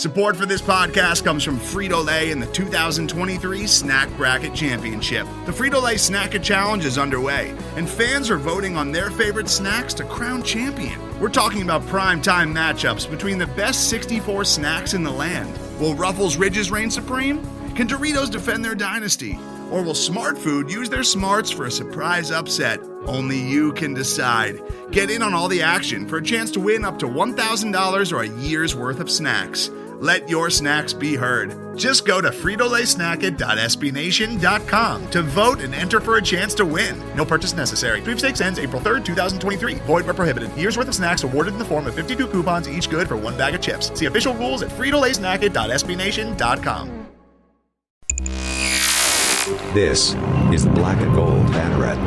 Support for this podcast comes from Frito-Lay and the 2023 Snack Bracket Championship. The Frito-Lay Snack-It Challenge is underway, and fans are voting on their favorite snacks to crown champion. We're talking about prime-time matchups between the best 64 snacks in the land. Will Ruffles Ridges reign supreme? Can Doritos defend their dynasty? Or will Smart Food use their smarts for a surprise upset? Only you can decide. Get in on all the action for a chance to win up to $1,000 or a year's worth of snacks. Let your snacks be heard. Just go to fritolaysnacket.sbnation.com to vote and enter for a chance to win. No purchase necessary. Sweepstakes ends April 3rd, 2023. Void where prohibited. Year's worth of snacks awarded in the form of 52 coupons, each good for one bag of chips. See official rules at fritolaysnacket.sbnation.com. This is the Black Gold Banneret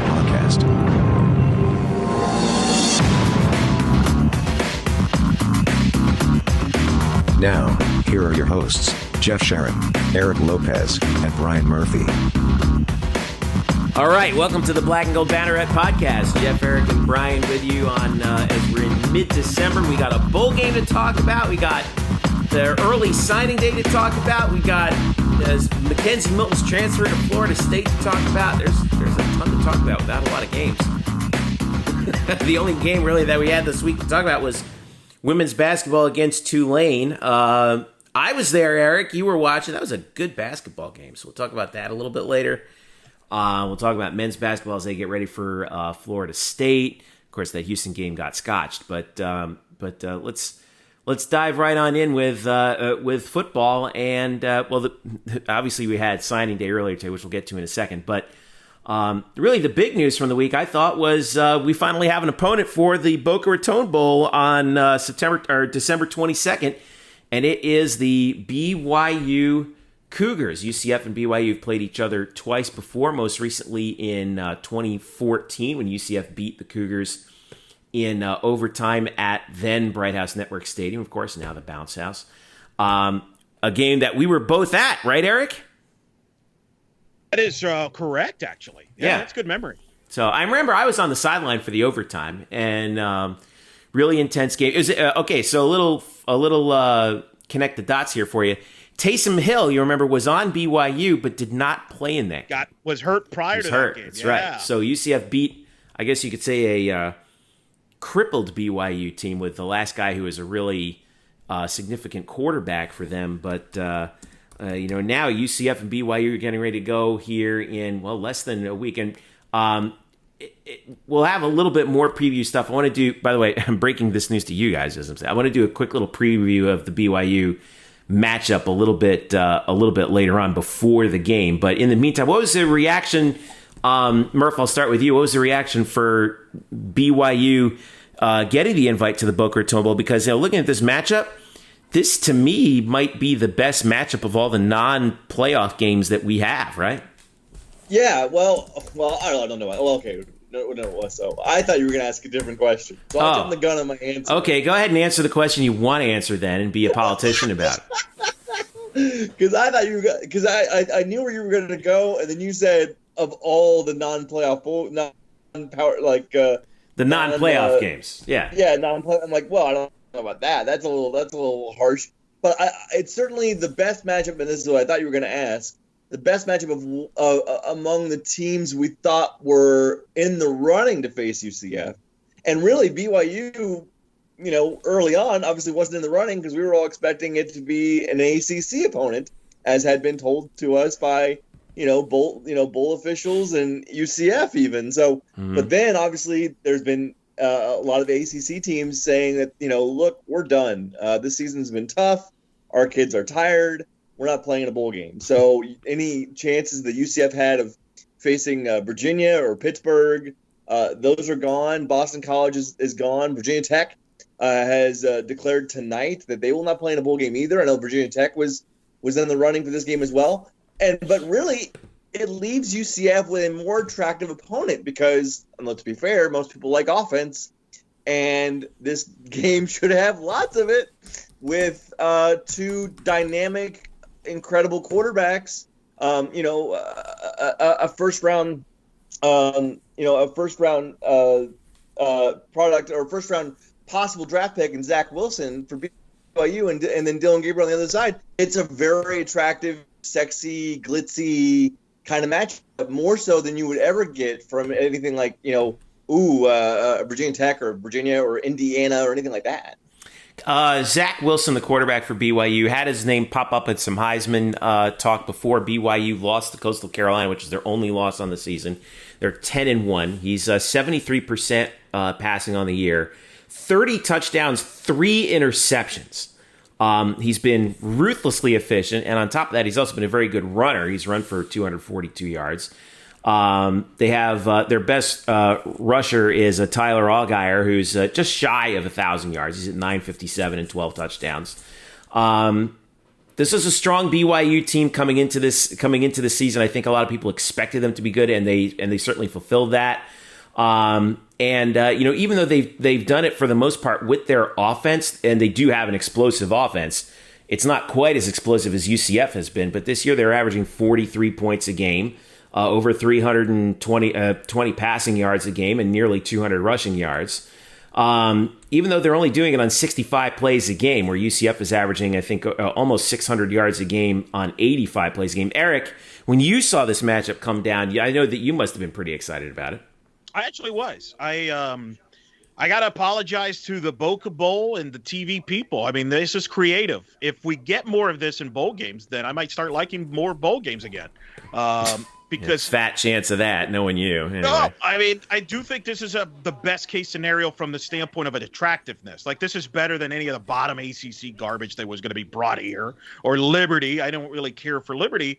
Podcast. Now, here are your hosts, Jeff Sharon, Eric Lopez, and Brian Murphy. All right, welcome to the Black and Gold Banneret Podcast. Jeff, Eric, and Brian with you on as we're in mid-December. We got a bowl game to talk about. We got the early signing day to talk about. We got McKenzie Milton's transfer to Florida State to talk about. There's a ton to talk about without a lot of games. The only game really that we had this week to talk about was women's basketball against Tulane. I was there, Eric. You were watching. That was a good basketball game. So we'll talk about that a little bit later. We'll talk about men's basketball as they get ready for Florida State. Of course, that Houston game got scotched. But let's dive right on in with football. And obviously we had signing day earlier today, which we'll get to in a second. But really, the big news from the week, I thought, was we finally have an opponent for the Boca Raton Bowl on December 22nd, and it is the BYU Cougars. UCF and BYU have played each other twice before, most recently in 2014 when UCF beat the Cougars in overtime at then Bright House Network Stadium, of course, now the Bounce House. A game that we were both at, right, Eric? That is correct, actually. Yeah, that's good memory. So I remember I was on the sideline for the overtime, and really intense game. It was, okay, so a little connect the dots here for you. Taysom Hill, you remember, was on BYU but did not play in that game. Was hurt prior to that game. That's right. So UCF beat, I guess you could say, a crippled BYU team with the last guy who was a really significant quarterback for them, but now UCF and BYU are getting ready to go here in, less than a week. And we'll have a little bit more preview stuff. I want to do, by the way, I'm breaking this news to you guys as I'm saying. I want to do a quick little preview of the BYU matchup a little bit later on before the game. But in the meantime, what was the reaction? Murph, I'll start with you. What was the reaction for BYU getting the invite to the Boca Raton Bowl? Because looking at this matchup, this, to me, might be the best matchup of all the non-playoff games that we have, right? Yeah, well, I don't know. Well, okay, no. So I thought you were going to ask a different question. So I'll jump the gun on my answer. Okay, go ahead and answer the question you want to answer then, and be a politician about it. Because I thought you were, because I knew where you were going to go, and then you said of all the non-playoff, non-power the non-playoff games, yeah, non-playoff. I'm like, well, I don't know about that. That's a little harsh. But it's certainly the best matchup, and this is what I thought you were going to ask. The best matchup among the teams we thought were in the running to face UCF. And really, BYU, early on, obviously wasn't in the running because we were all expecting it to be an ACC opponent, as had been told to us by, bowl officials and UCF even. So, But then obviously there's been a lot of ACC teams saying that, look, we're done. This season's been tough. Our kids are tired. We're not playing in a bowl game. So any chances that UCF had of facing Virginia or Pittsburgh, those are gone. Boston College is gone. Virginia Tech has declared tonight that they will not play in a bowl game either. I know Virginia Tech was in the running for this game as well. But really, it leaves UCF with a more attractive opponent because, and let's be fair, most people like offense, and this game should have lots of it with two dynamic, incredible quarterbacks. A first round product or first round possible draft pick in Zach Wilson for BYU, and then Dylan Gabriel on the other side. It's a very attractive, sexy, glitzy kind of match, more so than you would ever get from anything like, Virginia Tech or Virginia or Indiana or anything like that. Zach Wilson, the quarterback for BYU, had his name pop up at some Heisman talk before BYU lost to Coastal Carolina, which is their only loss on the season. They're 10-1. He's 73% passing on the year, 30 touchdowns, 3 interceptions. He's been ruthlessly efficient, and on top of that, he's also been a very good runner. He's run for 242 yards. They have their best rusher is Tyler Allgeier, who's just shy of 1,000 yards. He's at 957 and 12 touchdowns. This is a strong BYU team coming into the season. I think a lot of people expected them to be good, and they certainly fulfilled that. Even though they've done it for the most part with their offense, and they do have an explosive offense, it's not quite as explosive as UCF has been. But this year they're averaging 43 points a game. Over 320 passing yards a game and nearly 200 rushing yards. Even though they're only doing it on 65 plays a game, where UCF is averaging, I think, almost 600 yards a game on 85 plays a game. Eric, when you saw this matchup come down, I know that you must have been pretty excited about it. I actually was. I got to apologize to the Boca Bowl and the TV people. I mean, this is creative. If we get more of this in bowl games, then I might start liking more bowl games again. Because fat chance of that, knowing you. Anyway. No, I mean, I do think this is the best case scenario from the standpoint of an attractiveness. Like, this is better than any of the bottom ACC garbage that was going to be brought here, or Liberty. I don't really care for Liberty.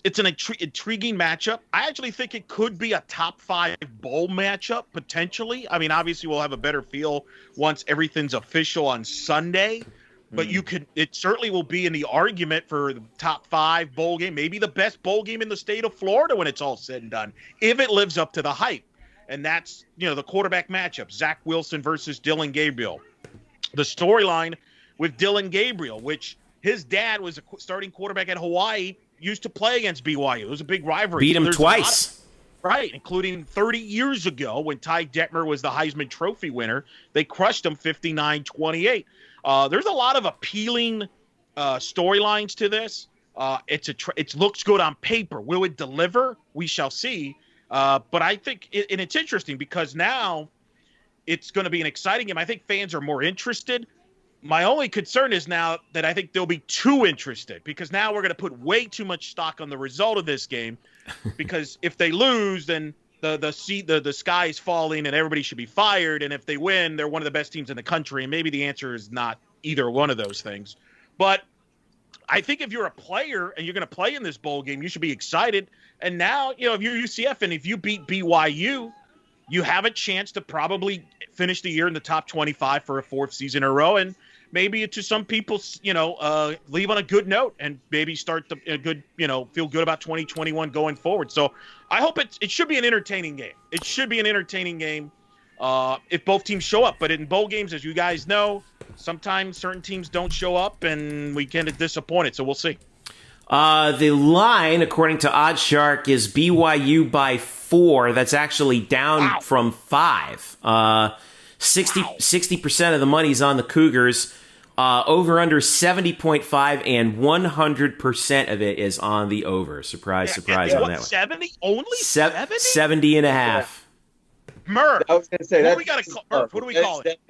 It's an intriguing matchup. I actually think it could be a top 5 bowl matchup, potentially. I mean, obviously we'll have a better feel once everything's official on Sunday. But it certainly will be in the argument for the top 5 bowl game, maybe the best bowl game in the state of Florida when it's all said and done, if it lives up to the hype. And that's, the quarterback matchup, Zach Wilson versus Dylan Gabriel. The storyline with Dylan Gabriel, which his dad was a starting quarterback at Hawaii, used to play against BYU. It was a big rivalry. Beat him twice. Right, including 30 years ago when Ty Detmer was the Heisman Trophy winner. They crushed him 59-28. There's a lot of appealing storylines to this. It looks good on paper. Will it deliver? We shall see. But I think it's interesting because now it's going to be an exciting game. I think fans are more interested. My only concern is now that I think they'll be too interested, because now we're going to put way too much stock on the result of this game. Because if they lose, then the sky is falling and everybody should be fired. And if they win, they're one of the best teams in the country. And maybe the answer is not either one of those things. But I think if you're a player and you're going to play in this bowl game, you should be excited. And now, if you're UCF and if you beat BYU, you have a chance to probably finish the year in the top 25 for a 4th season in a row. And maybe to some people, leave on a good note and maybe start feel good about 2021 going forward. So I hope it should be an entertaining game. It should be an entertaining game if both teams show up. But in bowl games, as you guys know, sometimes certain teams don't show up and we get disappointed. So we'll see. The line, according to OddsShark, is BYU by 4. That's actually down from 5. 60% of the money's on the Cougars. Over under 70.5, and 100% of it is on the over. Surprise on that one. 70? Only 70? 70 and a half. Murph. I was going to say that. What do we call it?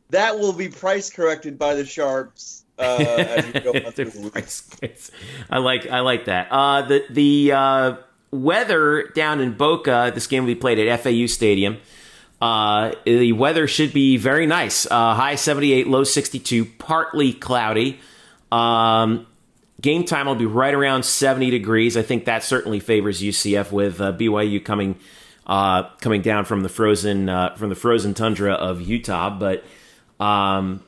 That will be price corrected by the Sharps as you go on through the week. I like that. The weather down in Boca. This game will be played at FAU Stadium. The weather should be very nice. High 78, low 62, partly cloudy. Game time will be right around 70 degrees. I think that certainly favors UCF with BYU coming down from the frozen tundra of Utah. But so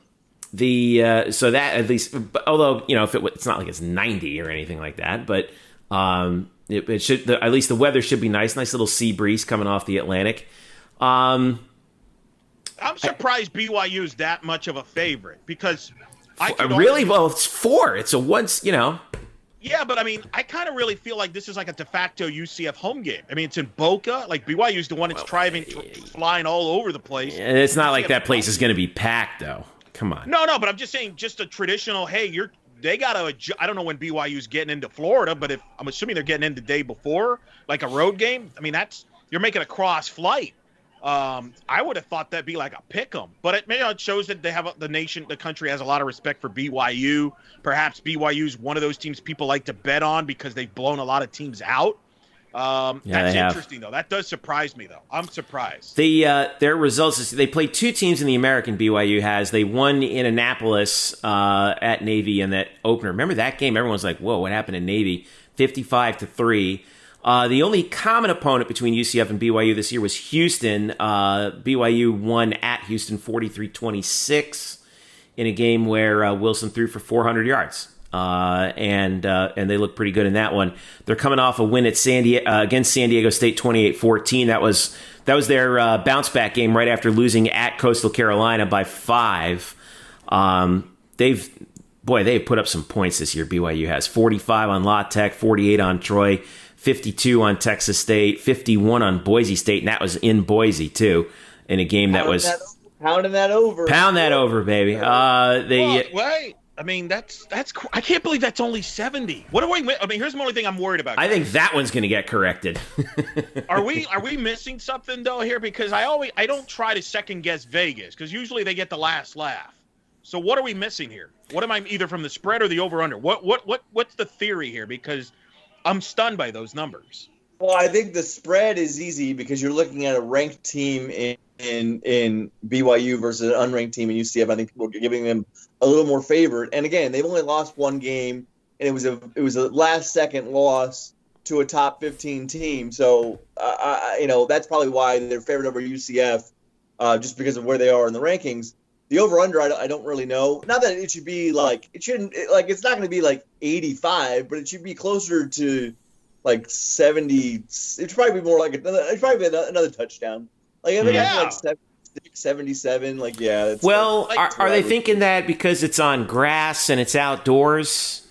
that at least, although if it's not like it's 90 or anything like that, but it should at least the weather should be nice. Nice little sea breeze coming off the Atlantic. I'm surprised BYU is that much of a favorite because it's 4. It's a once, Yeah, but I mean, I kind of really feel like this is like a de facto UCF home game. I mean, it's in Boca. Like BYU's the one that's flying all over the place. And it's not like that place is going to be packed, though. Come on. No, but I'm just saying, just a traditional. Hey, they got to. I don't know when BYU's getting into Florida, but I'm assuming they're getting in the day before, like a road game. I mean, you're making a cross flight. I would have thought that'd be like a pick 'em, but it shows that they have the country has a lot of respect for BYU. Perhaps BYU's one of those teams people like to bet on because they've blown a lot of teams out. That's interesting, though. That does surprise me, though. I'm surprised. Their results is they played 2 teams in the American. BYU has. They won in Annapolis at Navy in that opener. Remember that game? Everyone's like, "Whoa, what happened in Navy?" 55-3. The only common opponent between UCF and BYU this year was Houston. BYU won at Houston 43-26 in a game where Wilson threw for 400 yards. And they look pretty good in that one. They're coming off a win at against San Diego State 28-14. That was their bounce back game right after losing at Coastal Carolina by 5. They've put up some points this year. BYU has 45 on La Tech, 48 on Troy, 52 on Texas State, 51 on Boise State, and that was in Boise too, in a game that was pounding that over. Pound that over, baby. Wait. I mean, that's. I can't believe that's only 70. What do I mean? Here's the only thing I'm worried about. I think that one's going to get corrected. Are we missing something though here? Because I don't try to second guess Vegas because usually they get the last laugh. So what are we missing here? What am I either from the spread or the over under? What's the theory here? Because I'm stunned by those numbers. Well, I think the spread is easy because you're looking at a ranked team in BYU versus an unranked team in UCF. I think people are giving them a little more favored. And again, they've only lost one game, and it was a last second loss to a top 15 team. So that's probably why they're favored over UCF, just because of where they are in the rankings. The over under, I don't really know. Not that it should be it's not going to be like 85, but it should be closer to like 70. It should probably be more like another touchdown. Like I think it's like 77. Like yeah. Well, are they thinking that because it's on grass and it's outdoors?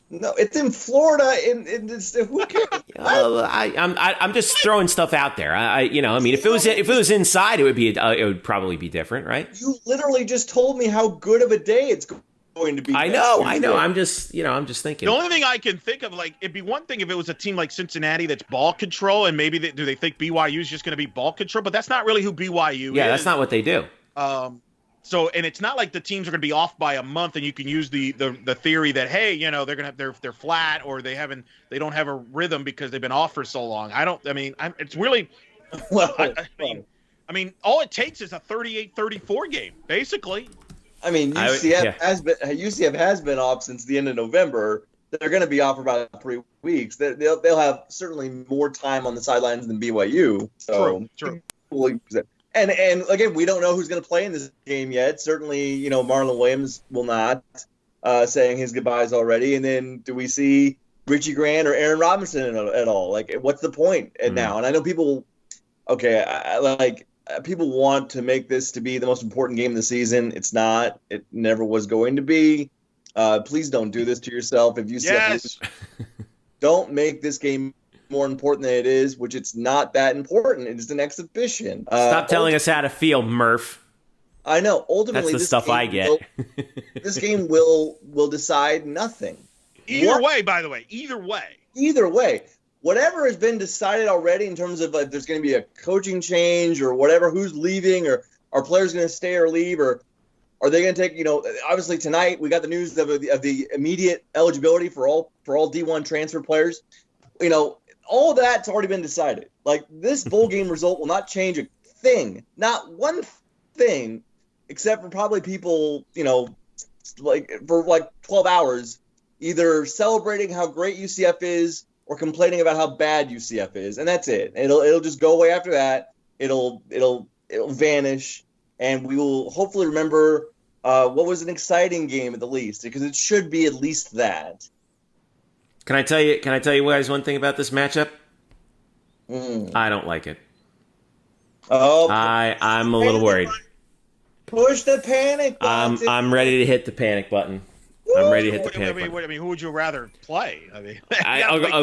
No, it's in Florida. Who cares? I'm just throwing stuff out there. If it was inside, it would probably be different, right? You literally just told me how good of a day it's going to be. I know. I'm just thinking. The only thing I can think of, it'd be one thing if it was a team like Cincinnati that's ball control, and maybe do they think BYU is just going to be ball control? But that's not really who BYU is. Yeah, that's not what they do. So, and it's not like the teams are going to be off by a month, and you can use the theory that they're going to have they're flat or they don't have a rhythm because they've been off for so long. It's really well. I mean, all it takes is a 38-34 game, basically. I mean, UCF has been off since the end of November. They're going to be off for about 3 weeks. They'll have certainly more time on the sidelines than BYU. So True. And again, we don't know who's going to play in this game yet. Certainly, Marlon Williams will not, saying his goodbyes already. And then do we see Richie Grant or Aaron Robinson at all? Like, what's the point now? And I know people, people want to make this to be the most important game of the season. It's not. It never was going to be. Please don't do this to yourself. If you don't make this game more important than it is, which it's not that important. It's an exhibition. Stop telling us how to feel, Murph. I know. Ultimately, that's the stuff I get. This game will decide nothing. Either way. Whatever has been decided already in terms of if there's going to be a coaching change or whatever, who's leaving, or are players going to stay or leave, or are they going to take? Obviously tonight we got the news of the immediate eligibility for all D1 transfer players. All that's already been decided. Like, this bowl game result will not change a thing, not one thing, except for probably people, for 12 hours, either celebrating how great UCF is or complaining about how bad UCF is, and that's it. It'll just go away after that. It'll vanish, and we will hopefully remember what was an exciting game at the least, because it should be at least that. Can I tell you guys one thing about this matchup? I don't like it. Oh, I'm a little worried. Push the panic button. I'm ready to hit the panic button. I'm ready to hit the panic I button. mean, who would you rather play? I mean,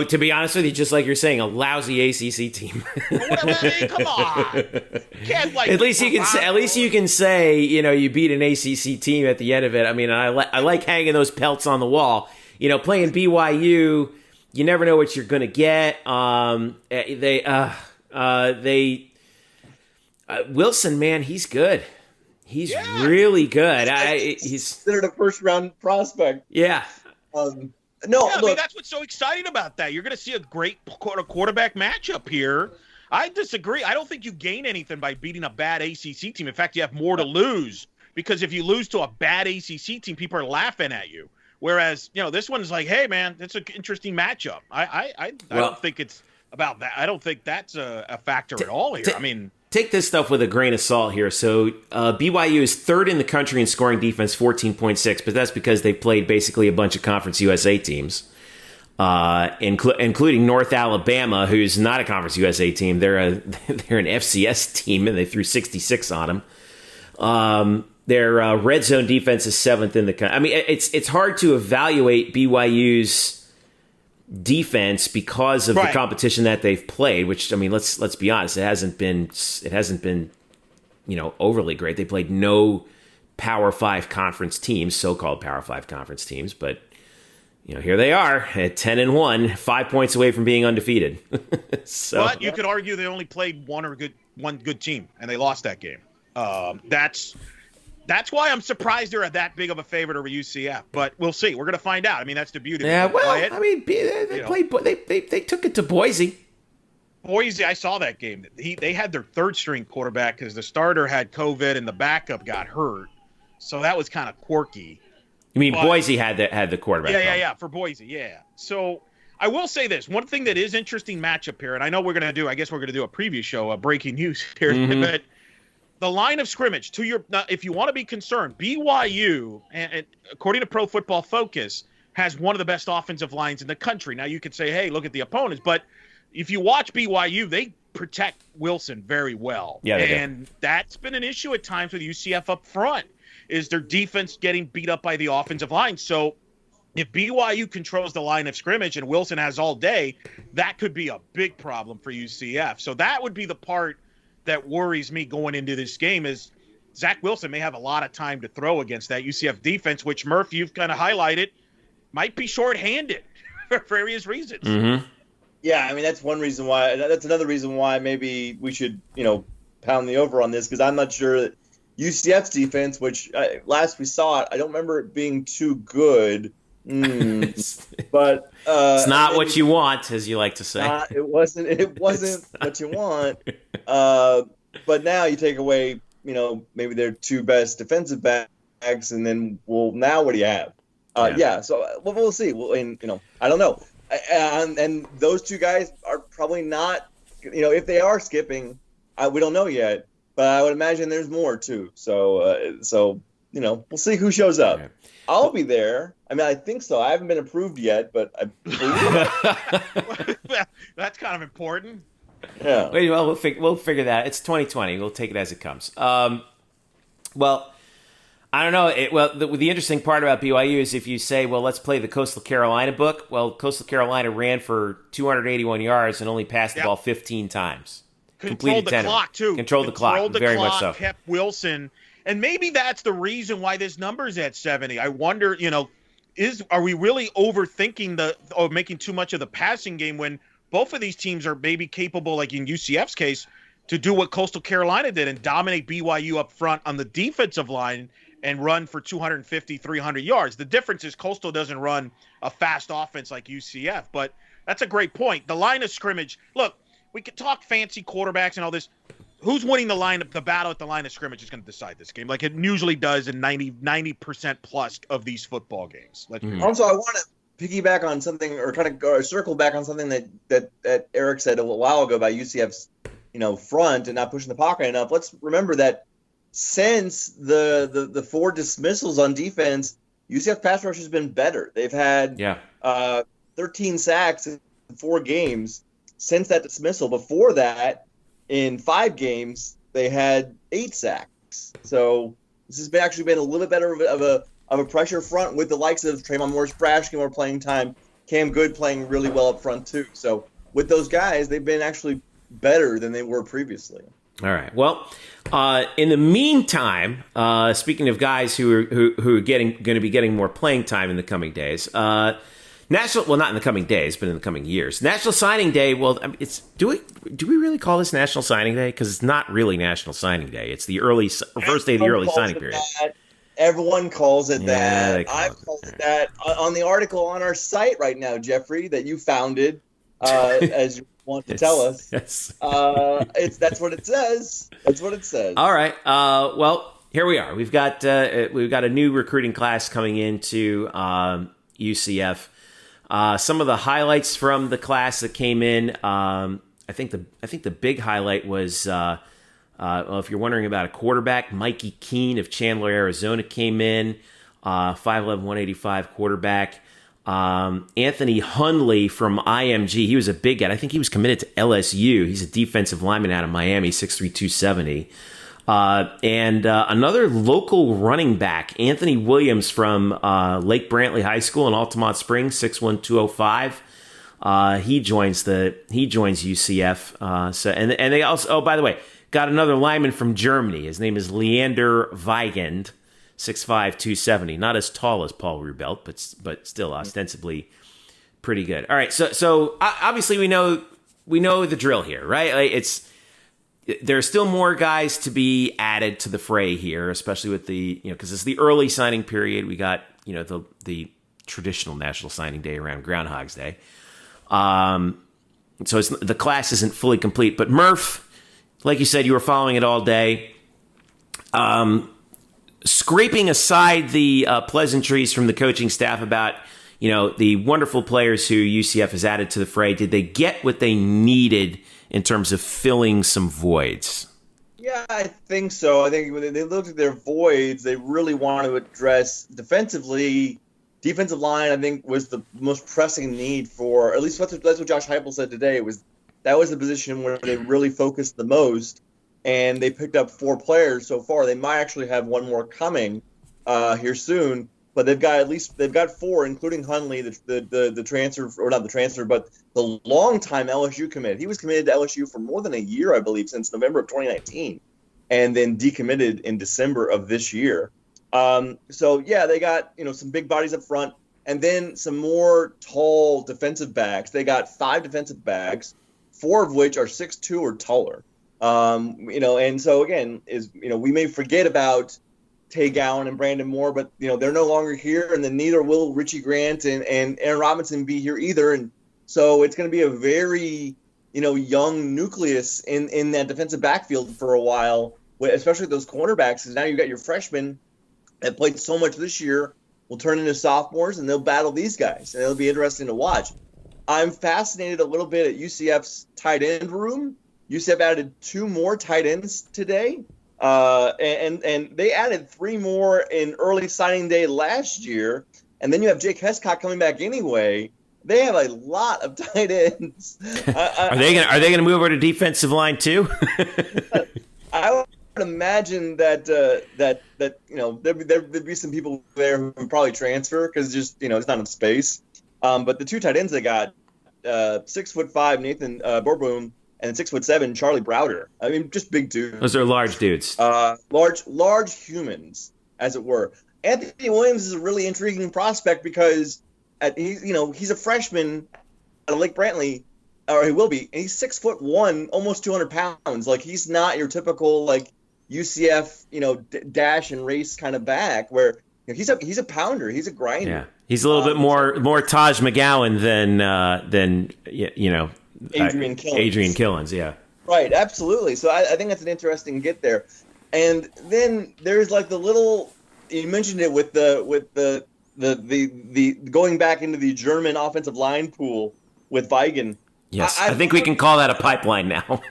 To be honest with you, just like you're saying, a lousy ACC team. Come on. Can't, like, At least you can say, you beat an ACC team at the end of it. I mean, I like hanging those pelts on the wall. Playing BYU, you never know what you're going to get. Wilson, man, he's good. He's really good. He's considered a first-round prospect. Yeah. I mean, that's what's so exciting about that. You're going to see a great quarterback matchup here. I disagree. I don't think you gain anything by beating a bad ACC team. In fact, you have more to lose, because if you lose to a bad ACC team, people are laughing at you. Whereas, this one's like, hey, man, it's an interesting matchup. I don't think it's about that. I don't think that's a factor at all here. I mean, take this stuff with a grain of salt here. So BYU is third in the country in scoring defense, 14.6, but that's because they played basically a bunch of Conference USA teams, including North Alabama, who's not a Conference USA team. They're an FCS team, and they threw 66 on them. Their red zone defense is seventh in the country. I mean, it's hard to evaluate BYU's defense because of the competition that they've played, which, I mean, let's be honest, it hasn't been overly great. They played no Power 5 conference teams, so-called Power 5 conference teams, but here they are at 10-1, 5 points away from being undefeated. But you could argue they only played one good team, and they lost that game. That's why I'm surprised they're that big of a favorite over UCF. But we'll see. We're going to find out. I mean, that's the beauty. Yeah, well, I mean, they took it to Boise. Boise, I saw that game. They had their third string quarterback because the starter had COVID and the backup got hurt. So that was kind of quirky. You mean Boise had the quarterback? Yeah, for Boise, yeah. So I will say this. One thing that is interesting matchup here, and I know we're going to do a preview show, breaking news here, but the line of scrimmage, if you want to be concerned, BYU, and according to Pro Football Focus, has one of the best offensive lines in the country. Now, you could say, hey, look at the opponents, but if you watch BYU, they protect Wilson very well. Yeah, and that's been an issue at times with UCF up front, is their defense getting beat up by the offensive line. So if BYU controls the line of scrimmage and Wilson has all day, that could be a big problem for UCF. So that would be the part that worries me going into this game, is Zach Wilson may have a lot of time to throw against that UCF defense, which, Murph, you've kind of highlighted, might be shorthanded for various reasons. Mm-hmm. Yeah, I mean, that's one reason why. That's another reason why maybe we should, pound the over on this, because I'm not sure that UCF's defense, which last we saw it, I don't remember it being too good. But it's not what you want, as you like to say. It wasn't what you want. But now you take away, maybe their two best defensive backs, and then now what do you have? So we'll see. I don't know. And those two guys are probably not, if they are skipping, we don't know yet. But I would imagine there's more too. So we'll see who shows up. Okay. I'll be there. I mean, I think so. I haven't been approved yet, but I believe that's kind of important. Yeah. Well, we'll figure that. It's 2020. We'll take it as it comes. Well, I don't know. The interesting part about BYU is if you say, well, let's play the Coastal Carolina book. Well, Coastal Carolina ran for 281 yards and only passed the ball 15 times. Controlled the clock, too. Controlled the clock, very much so. Kept Wilson. And maybe that's the reason why this number's at 70. I wonder, are we really overthinking making too much of the passing game when both of these teams are maybe capable, like in UCF's case, to do what Coastal Carolina did and dominate BYU up front on the defensive line and run for 250, 300 yards. The difference is Coastal doesn't run a fast offense like UCF, but that's a great point. The line of scrimmage, look, we could talk fancy quarterbacks and all this. Who's winning the battle at the line of scrimmage is going to decide this game, like it usually does in 90% plus of these football games. Also, I want to piggyback on something, or kind of circle back on something that Eric said a little while ago about UCF's front and not pushing the pocket enough. Let's remember that since the 4 dismissals on defense, UCF pass rush has been better. They've had 13 sacks in 4 games since that dismissal. Before that, in 5 games, they had 8 sacks. So this has actually been a little bit better of of a pressure front with the likes of Trayvon Morris-Brash getting more playing time, Cam Good playing really well up front too. So with those guys, they've been actually better than they were previously. All right. Well, in the meantime, speaking of guys who are going to be getting more playing time in the coming days, not in the coming days, but in the coming years, National Signing Day. Well, I mean, do we really call this National Signing Day? Because it's not really National Signing Day. It's the first day of the early signing period. Everyone calls it that. I've called it that on the article on our site right now, Jeffrey, that you founded, as you want to tell us. Yes. That's what it says. That's what it says. All right. Well, here we are. We've got a new recruiting class coming into UCF. Some of the highlights from the class that came in. I think the big highlight was. Well, if you're wondering about a quarterback, Mikey Keene of Chandler, Arizona came in, 5'11", 185 quarterback. Anthony Hunley from IMG, he was a big guy. I think he was committed to LSU. He's a defensive lineman out of Miami, 6'3", 270. And another local running back, Anthony Williams from Lake Brantley High School in Altamont Springs, 6'1", 205. He joins UCF. And they also, by the way, got another lineman from Germany. His name is Leander Weigand, 6'5", 270. Not as tall as Paul Rubelt, but still ostensibly pretty good. All right, so obviously we know the drill here, right? Like there's still more guys to be added to the fray here, especially with because it's the early signing period. We got the traditional National Signing Day around Groundhog's Day. So the class isn't fully complete, but Murph, like you said, you were following it all day. Scraping aside the pleasantries from the coaching staff about, the wonderful players who UCF has added to the fray, did they get what they needed in terms of filling some voids? Yeah, I think so. I think when they looked at their voids, they really wanted to address defensively. Defensive line, I think, was the most pressing need for, at least that's what Josh Heupel said today, that was the position where they really focused the most, and they picked up 4 players so far. They might actually have one more coming here soon, but they've got 4, including Hunley, the transfer, or not the transfer, but the longtime LSU commit. He was committed to LSU for more than a year, I believe, since November of 2019, and then decommitted in December of this year. So yeah, they got some big bodies up front, and then some more tall defensive backs. They got 5 defensive backs, 4 of which are 6'2" or taller. And so again, we may forget about Tay Gowan and Brandon Moore, but they're no longer here, and then neither will Richie Grant and Aaron Robinson be here either. And so it's going to be a very young nucleus in that defensive backfield for a while, especially those cornerbacks. Because now you've got your freshmen that played so much this year will turn into sophomores, and they'll battle these guys, and it'll be interesting to watch. I'm fascinated a little bit at UCF's tight end room. UCF added 2 more tight ends today, and they added 3 more in early signing day last year. And then you have Jake Hescott coming back anyway. They have a lot of tight ends. Are they gonna move over to defensive line too? I would imagine that there'd be some people there who would probably transfer because just it's not enough space. But the 2 tight ends they got, 6'5" Nathan Borboom and 6'7" Charlie Browder. I mean, just big dudes. Those are large dudes. Large humans, as it were. Anthony Williams is a really intriguing prospect because he's a freshman at Lake Brantley, or he will be, and he's 6'1", almost 200 pounds. Like, he's not your typical UCF dash and race kind of back where he's a pounder, he's a grinder. Yeah, he's a little bit more Taj McGowan than Adrian Killens. Adrian Killens, yeah. Right, absolutely. So I think that's an interesting get there. And then there's the little, you mentioned it with the going back into the German offensive line pool with Weigand. Yes, I think we can call that a pipeline now.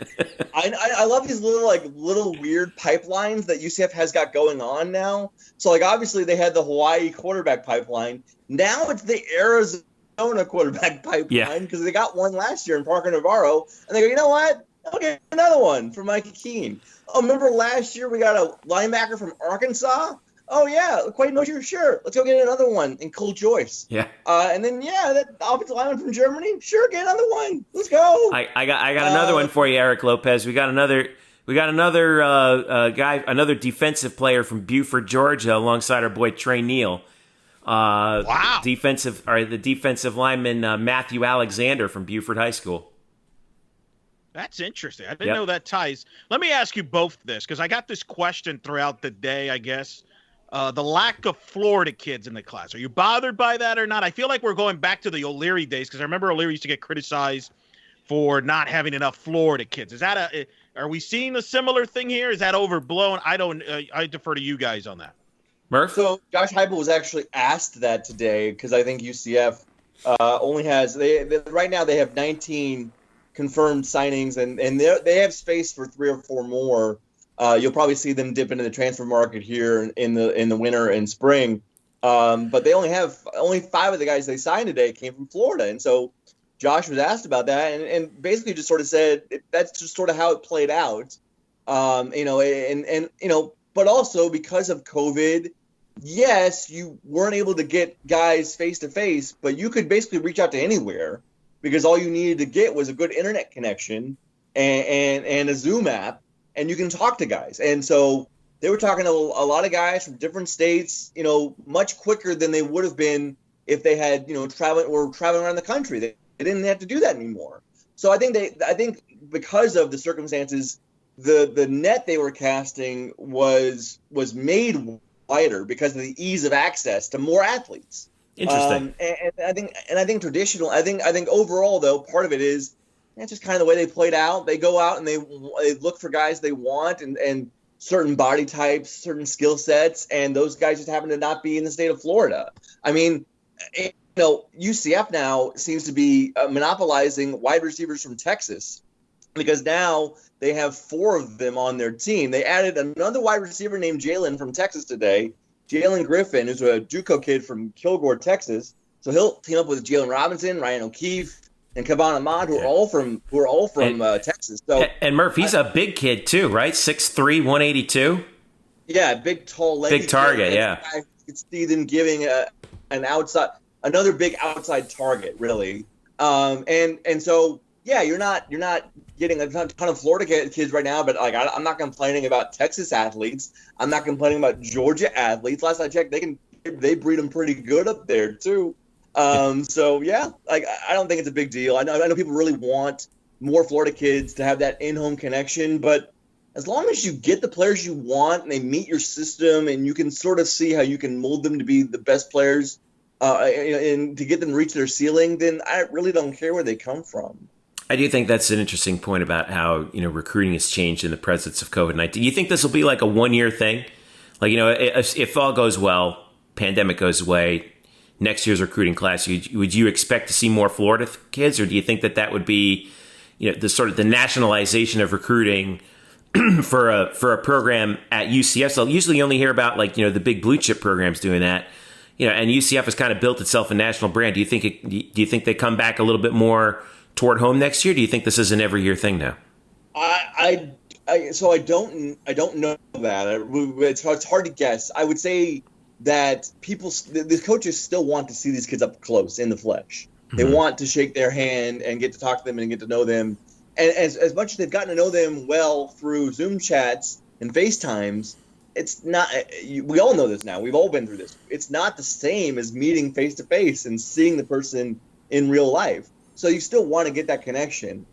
I love these little weird pipelines that UCF has got going on now. So obviously they had the Hawaii quarterback pipeline. Now it's the Arizona quarterback pipeline because they got one last year in Parker Navarro, and they go, you know what? I'll get another one for Mikey Keene. Oh, remember last year we got a linebacker from Arkansas? Oh, yeah, Quaden Mosher, sure. Let's go get another one in Cole Joyce. Yeah. And then, that offensive lineman from Germany, sure, get another one. Let's go. I got another one for you, Eric Lopez. We got another guy, another defensive player from Buford, Georgia, alongside our boy Trey Neal. Wow. The defensive lineman Matthew Alexander from Buford High School. That's interesting. I didn't know that ties. Let me ask you both this, because I got this question throughout the day, I guess. The lack of Florida kids in the class. Are you bothered by that or not? I feel like we're going back to the O'Leary days, because I remember O'Leary used to get criticized for not having enough Florida kids. Are we seeing a similar thing here? Is that overblown? I defer to you guys on that. Murph? So Josh Heupel was actually asked that today, because I think UCF only has right now they have 19 confirmed signings, and they have space for 3 or 4 more. You'll probably see them dip into the transfer market here in the winter and spring. But they only 5 of the guys they signed today came from Florida, and so Josh was asked about that, and basically just sort of said that's just sort of how it played out. But also because of COVID, yes, you weren't able to get guys face to face, but you could basically reach out to anywhere, because all you needed to get was a good internet connection and a Zoom app, and you can talk to guys. And so they were talking to a lot of guys from different states, much quicker than they would have been if they had, traveling around the country. They didn't have to do that anymore. So I think because of the circumstances, the net they were casting was made wider because of the ease of access to more athletes. Interesting. And I think overall though, part of it is that's just kind of the way they played out. They go out and they look for guys they want and certain body types, certain skill sets, and those guys just happen to not be in the state of Florida. I mean, UCF now seems to be monopolizing wide receivers from Texas, because now they have 4 of them on their team. They added another wide receiver named Jalen from Texas today. Jalen Griffin, who's a JUCO kid from Kilgore, Texas. So he'll team up with Jalen Robinson, Ryan O'Keefe, and Kavan Ahmad, who are all from Texas. So and Murph, he's a big kid too, right? 6'3", 182. Yeah, big, tall, big target. Kid. Yeah, I could see them giving another big outside target, really. And so you're not getting a ton of Florida kids right now, but I'm not complaining about Texas athletes. I'm not complaining about Georgia athletes. Last I checked, they breed them pretty good up there too. I don't think it's a big deal. I know people really want more Florida kids to have that in-home connection, but as long as you get the players you want and they meet your system and you can sort of see how you can mold them to be the best players and to get them to reach their ceiling, then I really don't care where they come from. I do think that's an interesting point about how recruiting has changed in the presence of COVID-19. Do you think this will be like a 1-year thing? If all goes well, pandemic goes away, next year's recruiting class, would you expect to see more Florida kids, or do you think that would be, the sort of the nationalization of recruiting for a program at UCF? So usually you only hear about the big blue chip programs doing that, and UCF has kind of built itself a national brand. Do you think they come back a little bit more toward home next year? Do you think this is an every year thing now? I don't know that. It's hard to guess. I would say that the coaches still want to see these kids up close in the flesh. Mm-hmm. They want to shake their hand and get to talk to them and get to know them. And as much as they've gotten to know them well through Zoom chats and FaceTimes, it's not. We all know this now. We've all been through this. It's not the same as meeting face to face and seeing the person in real life. So you still want to get that connection.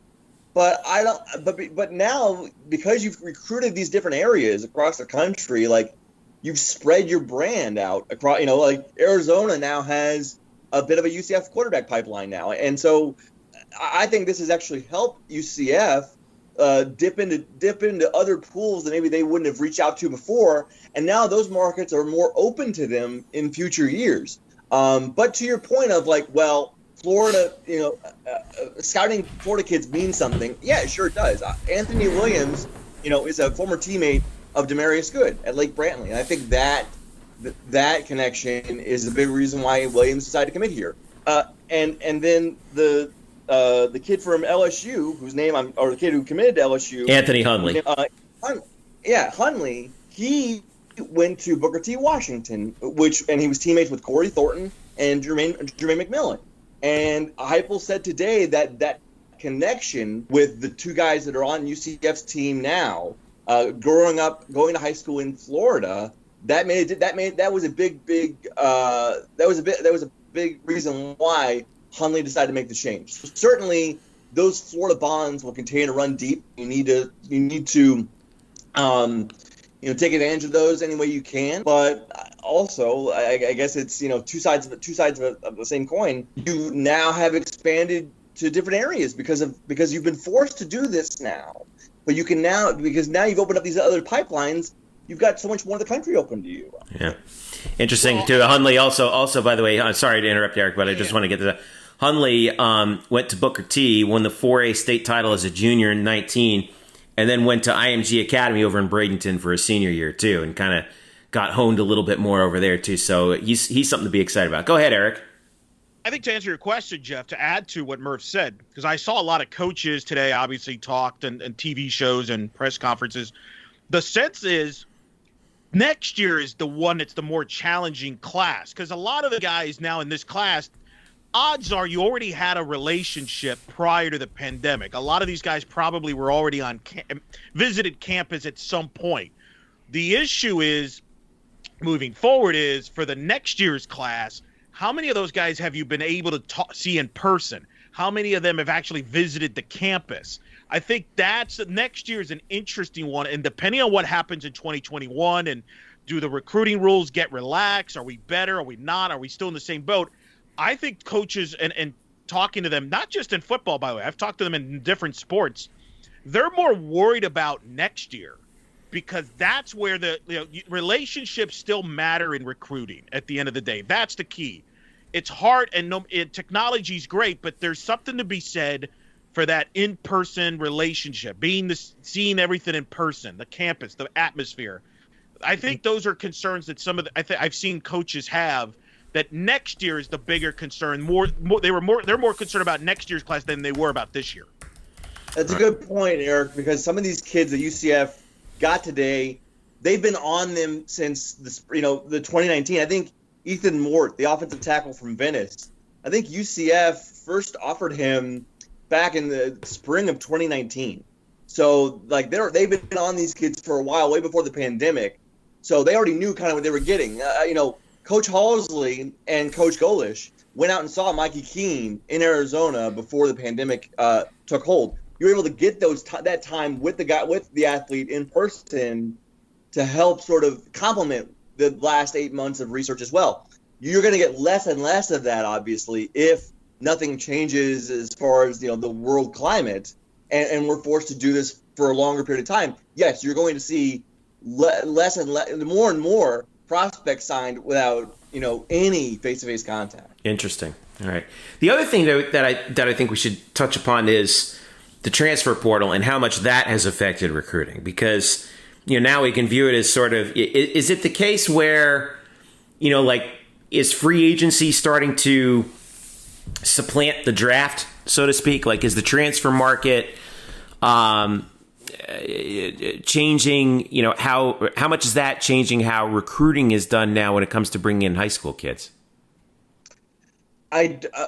But I don't. But now, because you've recruited these different areas across the country, you've spread your brand out across. Arizona now has a bit of a UCF quarterback pipeline now, and so I think this has actually helped UCF dip into other pools that maybe they wouldn't have reached out to before, and now those markets are more open to them in future years. But to your point of Florida, scouting Florida kids means something. Yeah, it sure does. Anthony Williams, is a former teammate of Demarius Good at Lake Brantley, and I think that connection is a big reason why Williams decided to commit here. And then the kid from LSU, the kid who committed to LSU, Anthony Hunley. Hunley. He went to Booker T. Washington, and he was teammates with Corey Thornton and Jermaine McMillan. And Heupel said today that connection with the two guys that are on UCF's team now, growing up, going to high school in Florida, that was a big reason why Hundley decided to make the change. So certainly, those Florida bonds will continue to run deep. You need to take advantage of those any way you can. But also, I guess it's two sides of the same coin. You now have expanded to different areas because you've been forced to do this now. But you can now, because now you've opened up these other pipelines. You've got so much more of the country open to you. Yeah, interesting too. Hundley also, by the way, I'm sorry to interrupt, Eric, but I just want to get to that. Hundley went to Booker T, won the 4A state title as a junior in 19, and then went to IMG Academy over in Bradenton for his senior year too, and kind of got honed a little bit more over there too. So he's something to be excited about. Go ahead, Eric. I think to answer your question, Jeff, to add to what Murph said, because I saw a lot of coaches today obviously talked and TV shows and press conferences. The sense is next year is the one that's the more challenging class, because a lot of the guys now in this class, odds are you already had a relationship prior to the pandemic. A lot of these guys probably were already visited campus at some point. The issue is moving forward is for the next year's class, how many of those guys have you been able to see in person? How many of them have actually visited the campus? I think that's next year is an interesting one. And depending on what happens in 2021 and do the recruiting rules get relaxed? Are we better? Are we not? Are we still in the same boat? I think coaches and talking to them, not just in football, by the way, I've talked to them in different sports. They're more worried about next year because that's where the relationships still matter in recruiting at the end of the day. That's the key. It's hard and technology is great, but there's something to be said for that in-person relationship, seeing everything in person, the campus, the atmosphere. I think those are concerns that I've seen coaches have. That next year is the bigger concern. They're more concerned about next year's class than they were about this year. That's a good point, Eric, because some of these kids that UCF got today, they've been on them since the 2019. I think Ethan Mort, the offensive tackle from Venice, I think UCF first offered him back in the spring of 2019. So they've been on these kids for a while, way before the pandemic. So they already knew kind of what they were getting. Coach Halsley and Coach Golish went out and saw Mikey Keene in Arizona before the pandemic took hold. You were able to get that time with the athlete in person to help sort of complement the last 8 months of research as well. You're going to get less and less of that, obviously, if nothing changes as far as the world climate, and we're forced to do this for a longer period of time. Yes, you're going to see less and less, more and more prospects signed without any face-to-face contact. Interesting. All right. The other thing that I think we should touch upon is the transfer portal and how much that has affected recruiting, because now we can view it as sort of, is it the case where is free agency starting to supplant the draft, so to speak? Like, is the transfer market changing, how much is that changing how recruiting is done now when it comes to bringing in high school kids?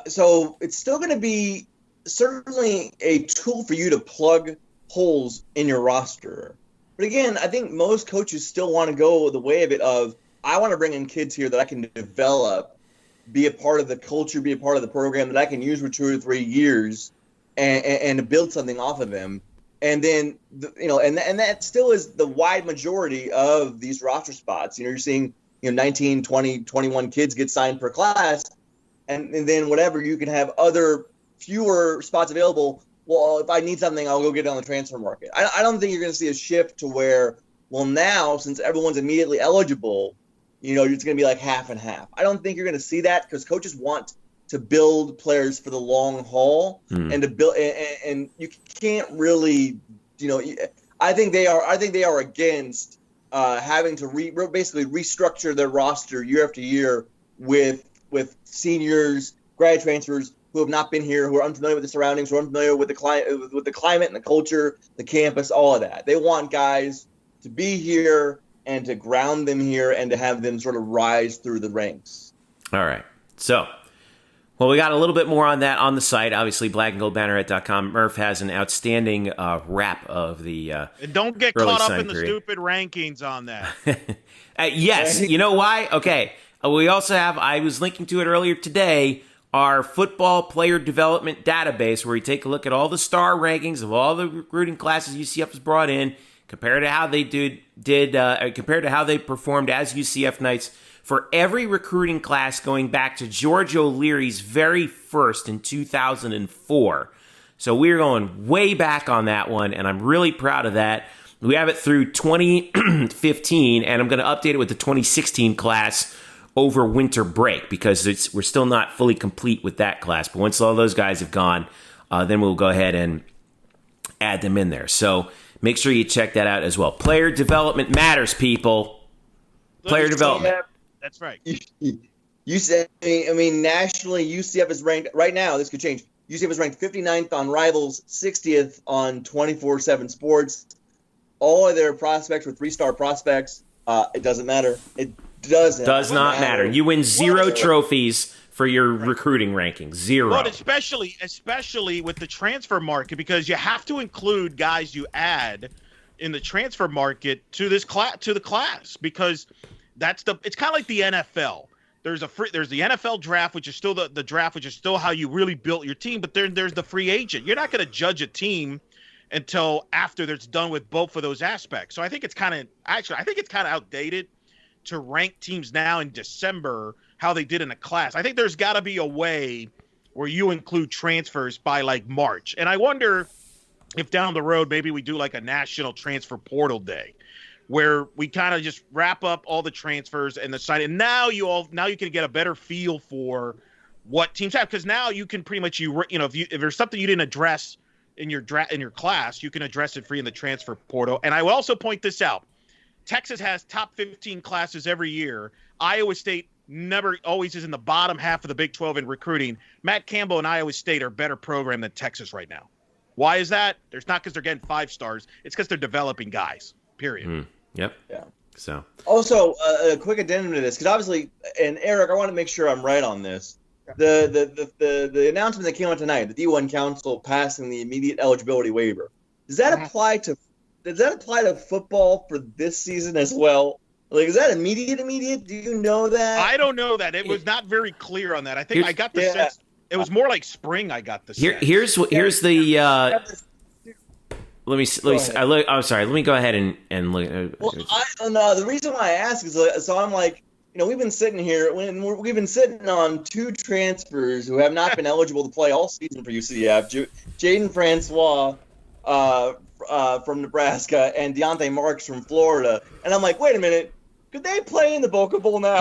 So it's still going to be certainly a tool for you to plug holes in your roster. But again, I think most coaches still want to go the way of it of, I want to bring in kids here that I can develop, be a part of the culture, be a part of the program that I can use for 2 or 3 years and build something off of them. And then, and that still is the wide majority of these roster spots. You're seeing, 19, 20, 21 kids get signed per class. And then whatever, you can have fewer spots available. Well, if I need something, I'll go get it on the transfer market. I don't think you're going to see a shift to where, well, now, since everyone's immediately eligible, it's going to be like half and half. I don't think you're going to see that because coaches want to build players for the long haul and to build, and you can't really, I think they are against having to basically restructure their roster year after year with seniors, grad transfers who have not been here, who are unfamiliar with the surroundings, who are unfamiliar with the climate and the culture, the campus, all of that. They want guys to be here and to ground them here and to have them sort of rise through the ranks. All right. So, well, we got a little bit more on that on the site. Obviously, blackandgoldbanneret.com. Murph has an outstanding wrap of the and don't get early caught up sign in the period. stupid rankings on that. Yes. You know why? Okay. We also have, I was linking to it earlier today, our football player development database where we take a look at all the star rankings of all the recruiting classes UCF has brought in, compared to how they compared to how they performed as UCF Knights for every recruiting class going back to George O'Leary's very first in 2004. So we're going way back on that one, and I'm really proud of that. We have it through 2015, and I'm going to update it with the 2016 class over winter break because we're still not fully complete with that class. But once all those guys have gone, then we'll go ahead and add them in there. So make sure you check that out as well. Player development matters, people. Player development. That's right. You said, I mean, nationally, UCF is ranked right now. This could change. UCF is ranked 59th on Rivals, 60th on 24/7 Sports. All of their prospects were 3-star prospects. It doesn't matter. It does not matter. You win 0 trophies for your recruiting rankings. 0. But especially with the transfer market, because you have to include guys you add in the transfer market to the class, because it's kind of like the NFL. There's the NFL draft, which is still the draft, which is still how you really built your team. But there's the free agent. You're not going to judge a team until after it's done with both of those aspects. So I think it's kind of outdated to rank teams now in December how they did in a class. I think there's got to be a way where you include transfers by like March. And I wonder if down the road maybe we do like a national transfer portal day where we kind of just wrap up all the transfers and the site. And now you can get a better feel for what teams have, because now you can pretty much if there's something you didn't address in your class, you can address it free in the transfer portal. And I will also point this out. Texas has top 15 classes every year. Iowa State never always is in the bottom half of the Big 12 in recruiting. Matt Campbell and Iowa State are a better program than Texas right now. Why is that? It's not because they're getting 5 stars. It's because they're developing guys, period. Yep. Yeah. So also a quick addendum to this, because obviously, and Eric, I want to make sure I'm right on this. The announcement that came out tonight, the D1 Council passing the immediate eligibility waiver, does that apply to football for this season as well? Like, is that immediate? Do you know that? I don't know that. It was not very clear on that. I think I got the sense it was more like spring. I got the sense. Here's the. Let me. I'm sorry. Let me go ahead and look. Well, the reason why I ask is so I'm like, we've been sitting here. We've been sitting on 2 transfers who have not been eligible to play all season for UCF. Jaden Francois from Nebraska and Deontay Marks from Florida. And I'm like, wait a minute. Could they play in the Boca Bowl now?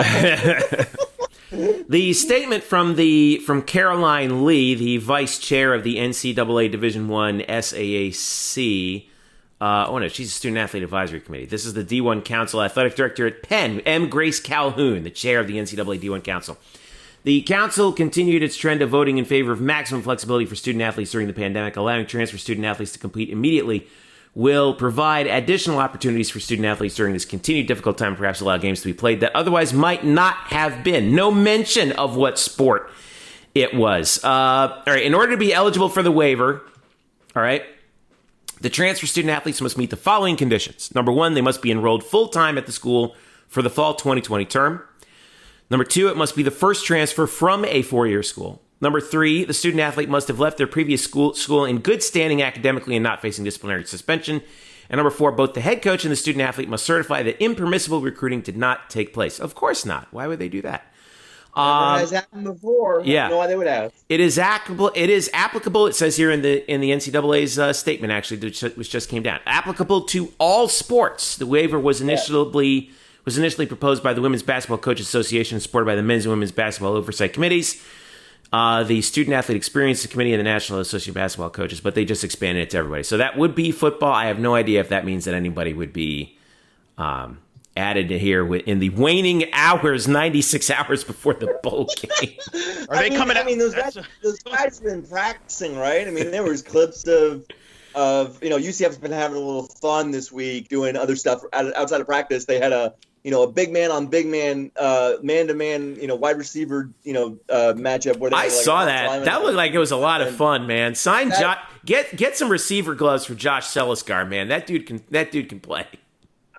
The statement from Caroline Lee, the vice chair of the NCAA Division I SAAC. She's a Student Athlete Advisory Committee. This is the D1 Council Athletic Director at Penn, M. Grace Calhoun, the chair of the NCAA D1 Council. The council continued its trend of voting in favor of maximum flexibility for student athletes during the pandemic. Allowing transfer student athletes to compete immediately will provide additional opportunities for student athletes during this continued difficult time, perhaps allow games to be played that otherwise might not have been. No mention of what sport it was. All right, in order to be eligible for the waiver, all right, the transfer student athletes must meet the following conditions. Number 1, they must be enrolled full-time at the school for the fall 2020 term. Number 2, it must be the first transfer from a 4-year school. Number 3, the student athlete must have left their previous school in good standing academically and not facing disciplinary suspension. And number 4, both the head coach and the student athlete must certify that impermissible recruiting did not take place. Of course not. Why would they do that? Never has happened before. Yeah. I don't know why they would have. It is applicable. It says here in the NCAA's statement, actually, which just came down. Applicable to all sports. The waiver was initially proposed by the Women's Basketball Coaches Association and supported by the Men's and Women's Basketball Oversight Committees, the Student Athlete Experience Committee, and the National Association of Basketball Coaches, but they just expanded it to everybody. So that would be football. I have no idea if that means that anybody would be added to here in the waning hours, 96 hours before the bowl game. Are they coming out? I mean, those guys have been practicing, right? I mean, there was clips of UCF's been having a little fun this week doing other stuff outside of practice. They had a big man on big man, man-to-man, wide receiver, matchup where they I saw that. That looked like it was a lot of fun, man. Get some receiver gloves for Josh Selisgar, man. That dude can play.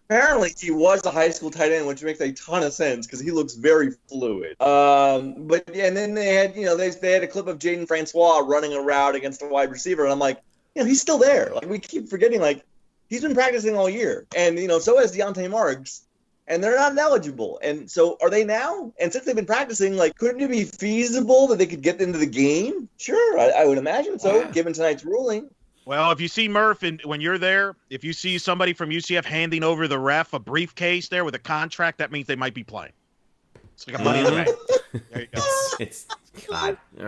Apparently, he was a high school tight end, which makes a ton of sense because he looks very fluid. But yeah, and then they had, they had a clip of Jaden Francois running a route against a wide receiver, and I'm like, he's still there. Like, we keep forgetting, like, he's been practicing all year, and so has Deontay Marks, and they're not eligible. And so, are they now? And since they've been practicing, like, couldn't it be feasible that they could get into the game? Sure, I would imagine so, given tonight's ruling. Well, if you see Murph, and when you're there, if you see somebody from UCF handing over the ref a briefcase there with a contract, that means they might be playing. It's like a money in the bank. There you go. It's God. All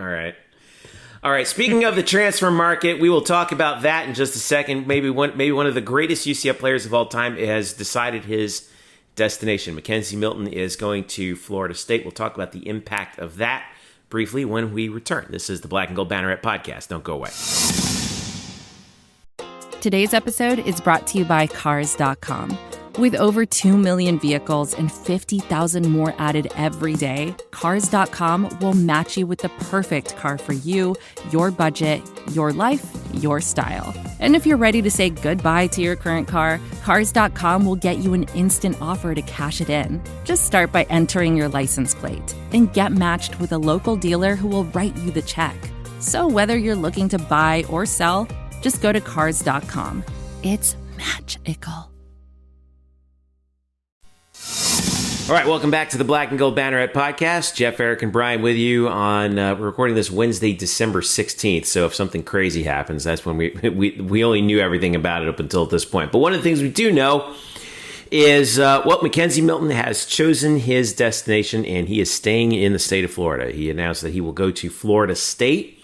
right. Speaking of the transfer market, we will talk about that in just a second. Maybe one of the greatest UCF players of all time has decided his destination. McKenzie Milton is going to Florida State. We'll talk about the impact of that briefly when we return. This is the Black and Gold Banneret Podcast. Don't go away. Today's episode is brought to you by Cars.com. With over 2 million vehicles and 50,000 more added every day, Cars.com will match you with the perfect car for you, your budget, your life, your style. And if you're ready to say goodbye to your current car, Cars.com will get you an instant offer to cash it in. Just start by entering your license plate and get matched with a local dealer who will write you the check. So whether you're looking to buy or sell, just go to Cars.com. It's magical. All right, welcome back to the Black and Gold Banneret Podcast. Jeff, Eric, and Brian with you on. We're recording this Wednesday, December 16th. So if something crazy happens, that's when we only knew everything about it up until this point. But one of the things we do know is, McKenzie Milton has chosen his destination, and he is staying in the state of Florida. He announced that he will go to Florida State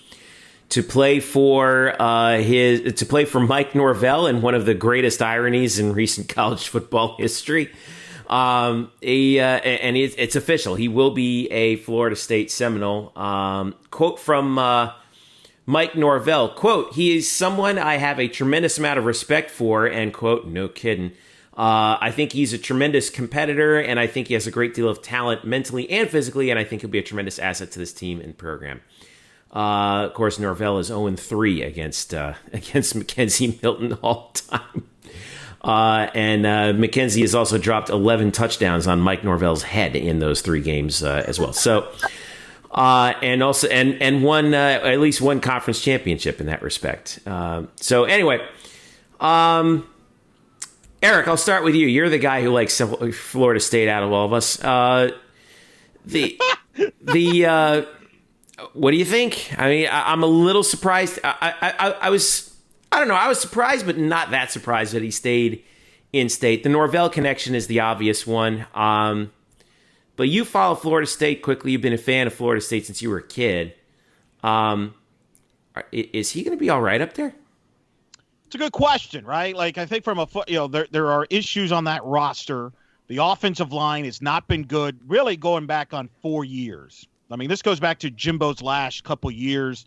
to play for Mike Norvell in one of the greatest ironies in recent college football history. It's official. He will be a Florida State Seminole. Quote from Mike Norvell, quote, "He is someone I have a tremendous amount of respect for," end quote. No kidding. I think he's a tremendous competitor, and I think he has a great deal of talent mentally and physically, and I think he'll be a tremendous asset to this team and program. Of course, Norvell is 0-3 against McKenzie Milton all time. And McKenzie has also dropped 11 touchdowns on Mike Norvell's head in those 3 games as well. So, and won at least one conference championship in that respect. So anyway, Eric, I'll start with you. You're the guy who likes Florida State out of all of us. What do you think? I mean, I'm a little surprised. I was surprised, but not that surprised that he stayed in state. The Norvell connection is the obvious one. But you follow Florida State quickly. You've been a fan of Florida State since you were a kid. Is he going to be all right up there? It's a good question, right? Like, I think there are issues on that roster. The offensive line has not been good, really going back on 4 years. I mean, this goes back to Jimbo's last couple years,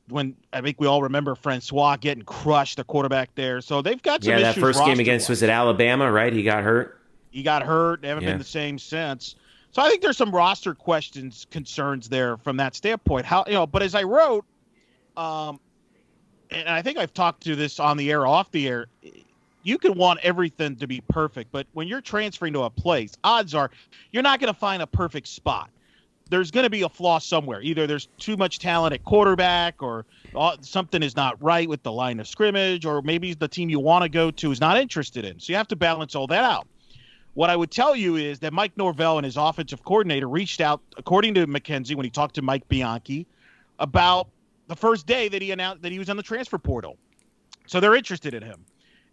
when I think we all remember Francois getting crushed, the quarterback there. So they've got some issues. Yeah, that first game against, was it Alabama, right? He got hurt. They haven't been the same since. So I think there's some roster concerns there from that standpoint. But as I wrote, and I think I've talked to this on the air, off the air, you can want everything to be perfect, but when you're transferring to a place, odds are you're not going to find a perfect spot. There's going to be a flaw somewhere. Either there's too much talent at quarterback, or something is not right with the line of scrimmage, or maybe the team you want to go to is not interested in. So you have to balance all that out. What I would tell you is that Mike Norvell and his offensive coordinator reached out, according to McKenzie, when he talked to Mike Bianchi, about the first day that he announced that he was on the transfer portal. So they're interested in him.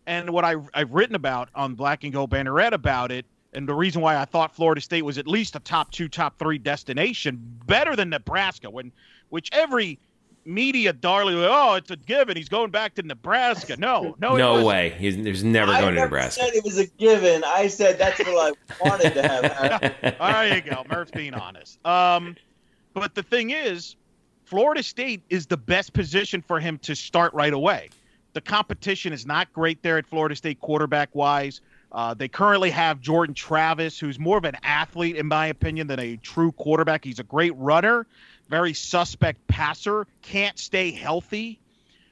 And what I've written about on Black and Gold Banneret about it, and the reason why I thought Florida State was at least a top 2, top 3 destination, better than Nebraska, which every media darling, it's a given. He's going back to Nebraska. No way. There's never going to Nebraska. I said it was a given. I said that's what I wanted to have happen. There you go. Murph's being honest. But the thing is, Florida State is the best position for him to start right away, the competition is not great there at Florida State quarterback-wise. They currently have Jordan Travis, who's more of an athlete, in my opinion, than a true quarterback. He's a great runner, very suspect passer, can't stay healthy.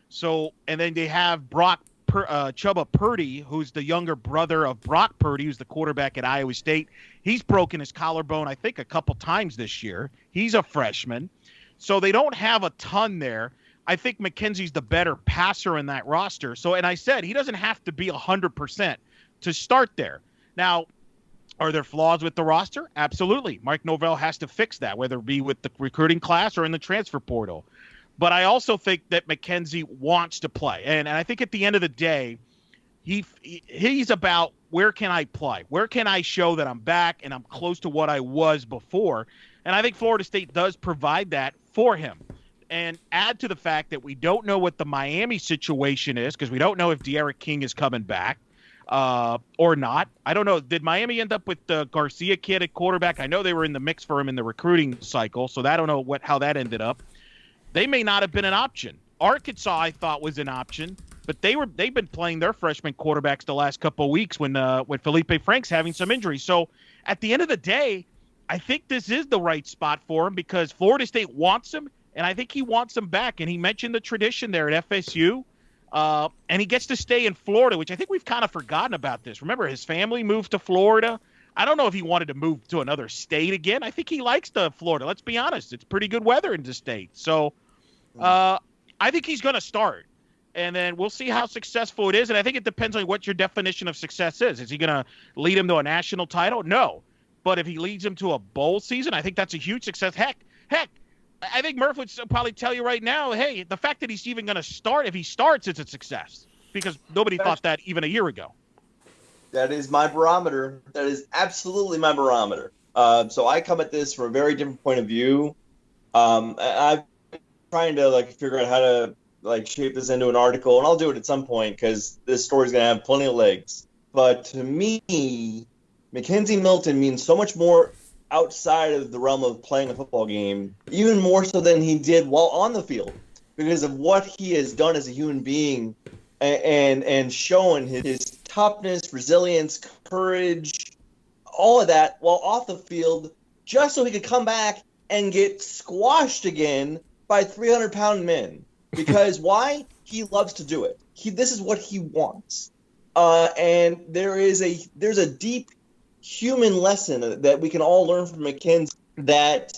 So, and then they have Chubba Purdy, who's the younger brother of Brock Purdy, who's the quarterback at Iowa State. He's broken his collarbone, I think, a couple times this year. He's a freshman. So they don't have a ton there. I think McKenzie's the better passer in that roster. So, and I said, he doesn't have to be 100% to start there. Now, are there flaws with the roster? Absolutely. Mike Norvell has to fix that, whether it be with the recruiting class or in the transfer portal. But I also think that McKenzie wants to play. And I think at the end of the day, he's about, where can I play? Where can I show that I'm back and I'm close to what I was before? And I think Florida State does provide that for him. And add to the fact that we don't know what the Miami situation is, because we don't know if De'Aaron King is coming back or not. I don't know. Did Miami end up with the Garcia kid at quarterback? I know they were in the mix for him in the recruiting cycle, so I don't know how that ended up. They may not have been an option. Arkansas, I thought, was an option, but they've been playing their freshman quarterbacks the last couple of weeks when Felipe Frank's having some injuries. So at the end of the day, I think this is the right spot for him because Florida State wants him. And I think he wants them back. And he mentioned the tradition there at FSU. And he gets to stay in Florida, which I think we've kind of forgotten about this. Remember, his family moved to Florida. I don't know if he wanted to move to another state again. I think he likes the Florida. Let's be honest. It's pretty good weather in the state. So I think he's going to start. And then we'll see how successful it is. And I think it depends on what your definition of success is. Is he going to lead him to a national title? No. But if he leads him to a bowl season, I think that's a huge success. Heck, I think Murph would probably tell you right now, hey, the fact that he's even going to start, if he starts, it's a success because nobody thought that even a year ago. That is my barometer. That is absolutely my barometer. So I come at this from a very different point of view. I'm trying to figure out how to shape this into an article, and I'll do it at some point because this story's going to have plenty of legs. But to me, McKenzie Milton means so much more outside of the realm of playing a football game, even more so than he did while on the field, because of what he has done as a human being and showing his toughness, resilience, courage, all of that while off the field, just so he could come back and get squashed again by 300-pound men. Because why? He loves to do it. This is what he wants. And there's a deep human lesson that we can all learn from McKenzie that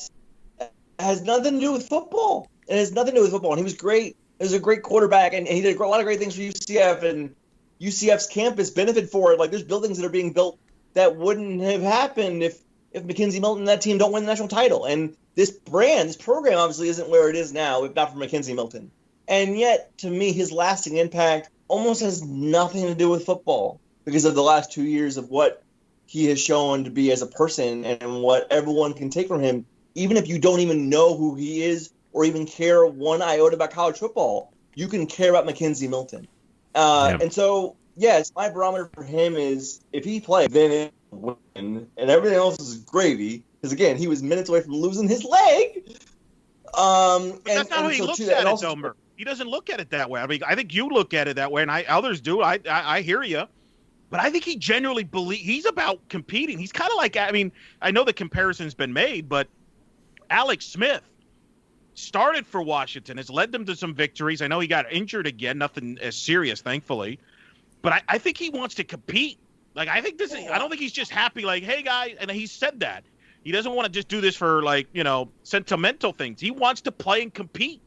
has nothing to do with football. It has nothing to do with football. And he was great. He was a great quarterback, and he did a lot of great things for UCF, and UCF's campus benefited for it. There's buildings that are being built that wouldn't have happened if McKenzie Milton and that team don't win the national title. And this program obviously isn't where it is now if not for McKenzie Milton. And yet, to me, his lasting impact almost has nothing to do with football because of the last 2 years of what he has shown to be as a person and what everyone can take from him, even if you don't even know who he is or even care one iota about college football, you can care about McKenzie Milton. And so, yes, my barometer for him is if he plays, then it will win, and everything else is gravy. Because, again, he was minutes away from losing his leg. But that's not how he looks at it, though, Murph. He doesn't look at it that way. I mean, I think you look at it that way, and others do. I hear you. But I think he genuinely believes he's about competing. He's kind of like, I mean, I know the comparison's been made, but Alex Smith started for Washington, has led them to some victories. I know he got injured again, nothing as serious, thankfully. But I think he wants to compete. I think I don't think he's just happy, hey, guys, and he said that. He doesn't want to just do this for, sentimental things. He wants to play and compete.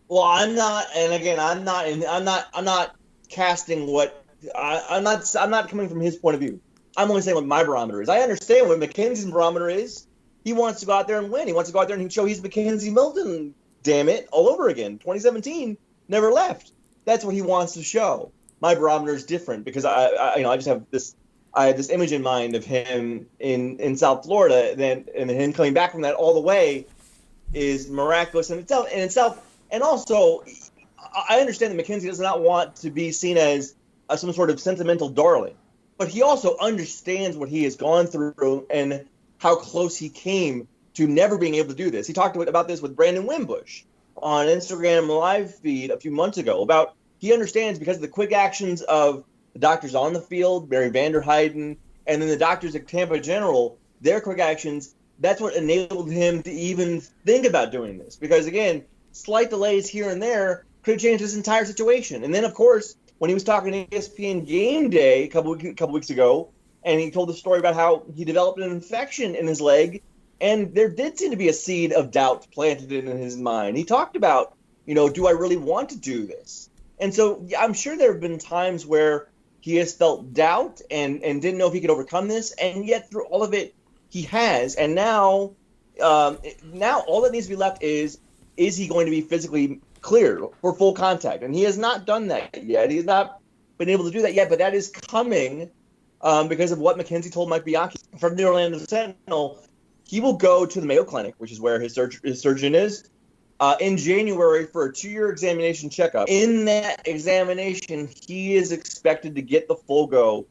Well, I'm not, and again, I'm not casting what. I'm not coming from his point of view. I'm only saying what my barometer is. I understand what McKenzie's barometer is. He wants to go out there and win. He wants to go out there and show he's McKenzie Milton, damn it, all over again. 2017, never left. That's what he wants to show. My barometer is different because I just have this. I had this image in mind of him in South Florida, and him coming back from that all the way is miraculous in itself. And also, I understand that McKenzie does not want to be seen as some sort of sentimental darling, but he also understands what he has gone through and how close he came to never being able to do this. He talked about this with Brandon Wimbush on Instagram live feed a few months ago about he understands because of the quick actions of the doctors on the field, Barry Vanderheiden, and then the doctors at Tampa General, their quick actions, that's what enabled him to even think about doing this. Because, again, slight delays here and there could have changed this entire situation. And then, of course, when he was talking to ESPN Game Day a couple weeks ago, and he told the story about how he developed an infection in his leg, and there did seem to be a seed of doubt planted in his mind. He talked about, do I really want to do this? And so I'm sure there have been times where he has felt doubt and didn't know if he could overcome this, and yet through all of it, he has. And now all that needs to be left is he going to be physically cleared for full contact? And he has not done that yet. He has not been able to do that yet, but that is coming because of what McKenzie told Mike Bianchi from the Orlando Sentinel. He will go to the Mayo Clinic, which is where his surgeon is, in January for a 2-year examination checkup. In that examination, he is expected to get the full go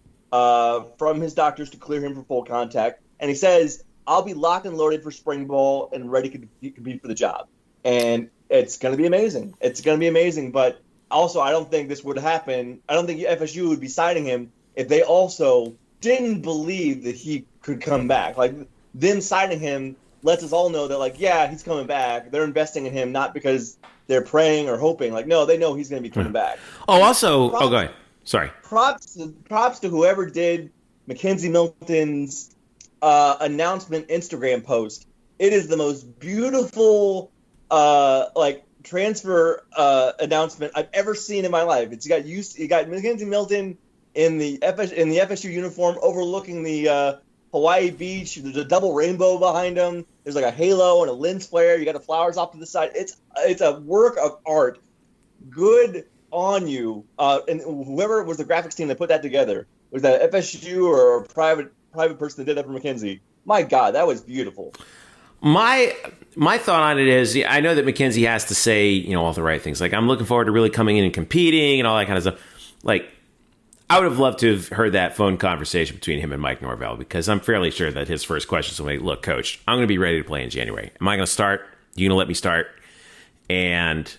from his doctors to clear him for full contact. And he says, I'll be locked and loaded for spring ball and ready to compete for the job. And it's going to be amazing. It's going to be amazing. But also, I don't think this would happen. I don't think FSU would be signing him if they also didn't believe that he could come back. Like, them signing him lets us all know that, like, yeah, he's coming back. They're investing in him not because they're praying or hoping. Like, no, they know he's going to be coming back. Oh, also, go ahead. Sorry. Props to whoever did McKenzie Milton's announcement Instagram post. It is the most beautiful transfer announcement I've ever seen in my life. You got McKenzie Milton in the FSU uniform overlooking the Hawaii Beach. There's a double rainbow behind him. There's like a halo and a lens flare. You got the flowers off to the side. It's a work of art. Good on you. And whoever was the graphics team that put that together, was that FSU or a private person that did that for McKenzie? My God, that was beautiful. My thought on it is, I know that McKenzie has to say, all the right things. Like, I'm looking forward to really coming in and competing and all that kind of stuff. Like, I would have loved to have heard that phone conversation between him and Mike Norvell, because I'm fairly sure that his first question is going to be, look, Coach, I'm going to be ready to play in January. Am I going to start? You going to let me start? And,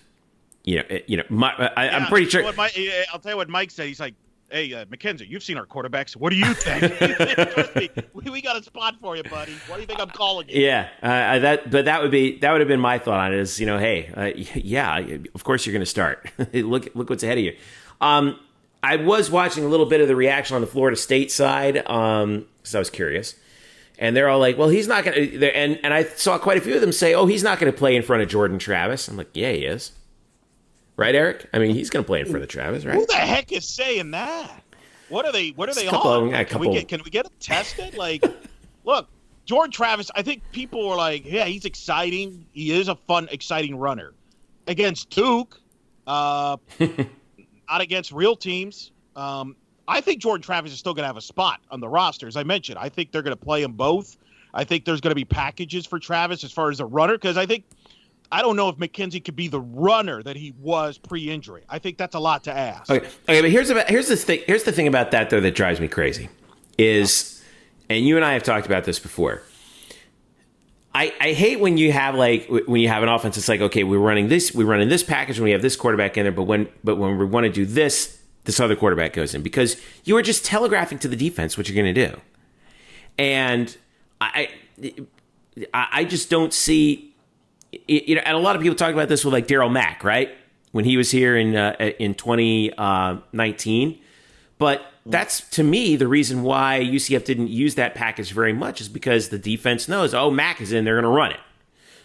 I'm pretty sure. I'll tell you what Mike said. He's like, hey, McKenzie, you've seen our quarterbacks. What do you think? Trust me, we got a spot for you, buddy. What do you think I'm calling you? Yeah, that would have been my thought on it. Is of course you're going to start. look what's ahead of you. I was watching a little bit of the reaction on the Florida State side because I was curious, and they're all like, "Well, he's not going to." And I saw quite a few of them say, "Oh, he's not going to play in front of Jordan Travis." I'm like, "Yeah, he is." Right, Eric? I mean, he's going to play in front of Travis, right? Who the heck is saying that? What are they on? Can we get it tested? Like, look, Jordan Travis, I think people were like, yeah, he's exciting. He is a fun, exciting runner. Against Duke, not against real teams. I think Jordan Travis is still going to have a spot on the roster. As I mentioned, I think they're going to play them both. I think there's going to be packages for Travis as far as a runner, because I don't know if McKenzie could be the runner that he was pre-injury. I think that's a lot to ask. Okay, but here's the thing about that, though, that drives me crazy is, and you and I have talked about this before. I hate when you have an offense. It's like, okay, we're running this package and we have this quarterback in there, but when we want to do this other quarterback goes in, because you are just telegraphing to the defense what you're going to do, and I just don't see. And a lot of people talk about this with like Darryl Mack, right? When he was here in 2019. But that's, to me, the reason why UCF didn't use that package very much is because the defense knows, oh, Mack is in, they're going to run it.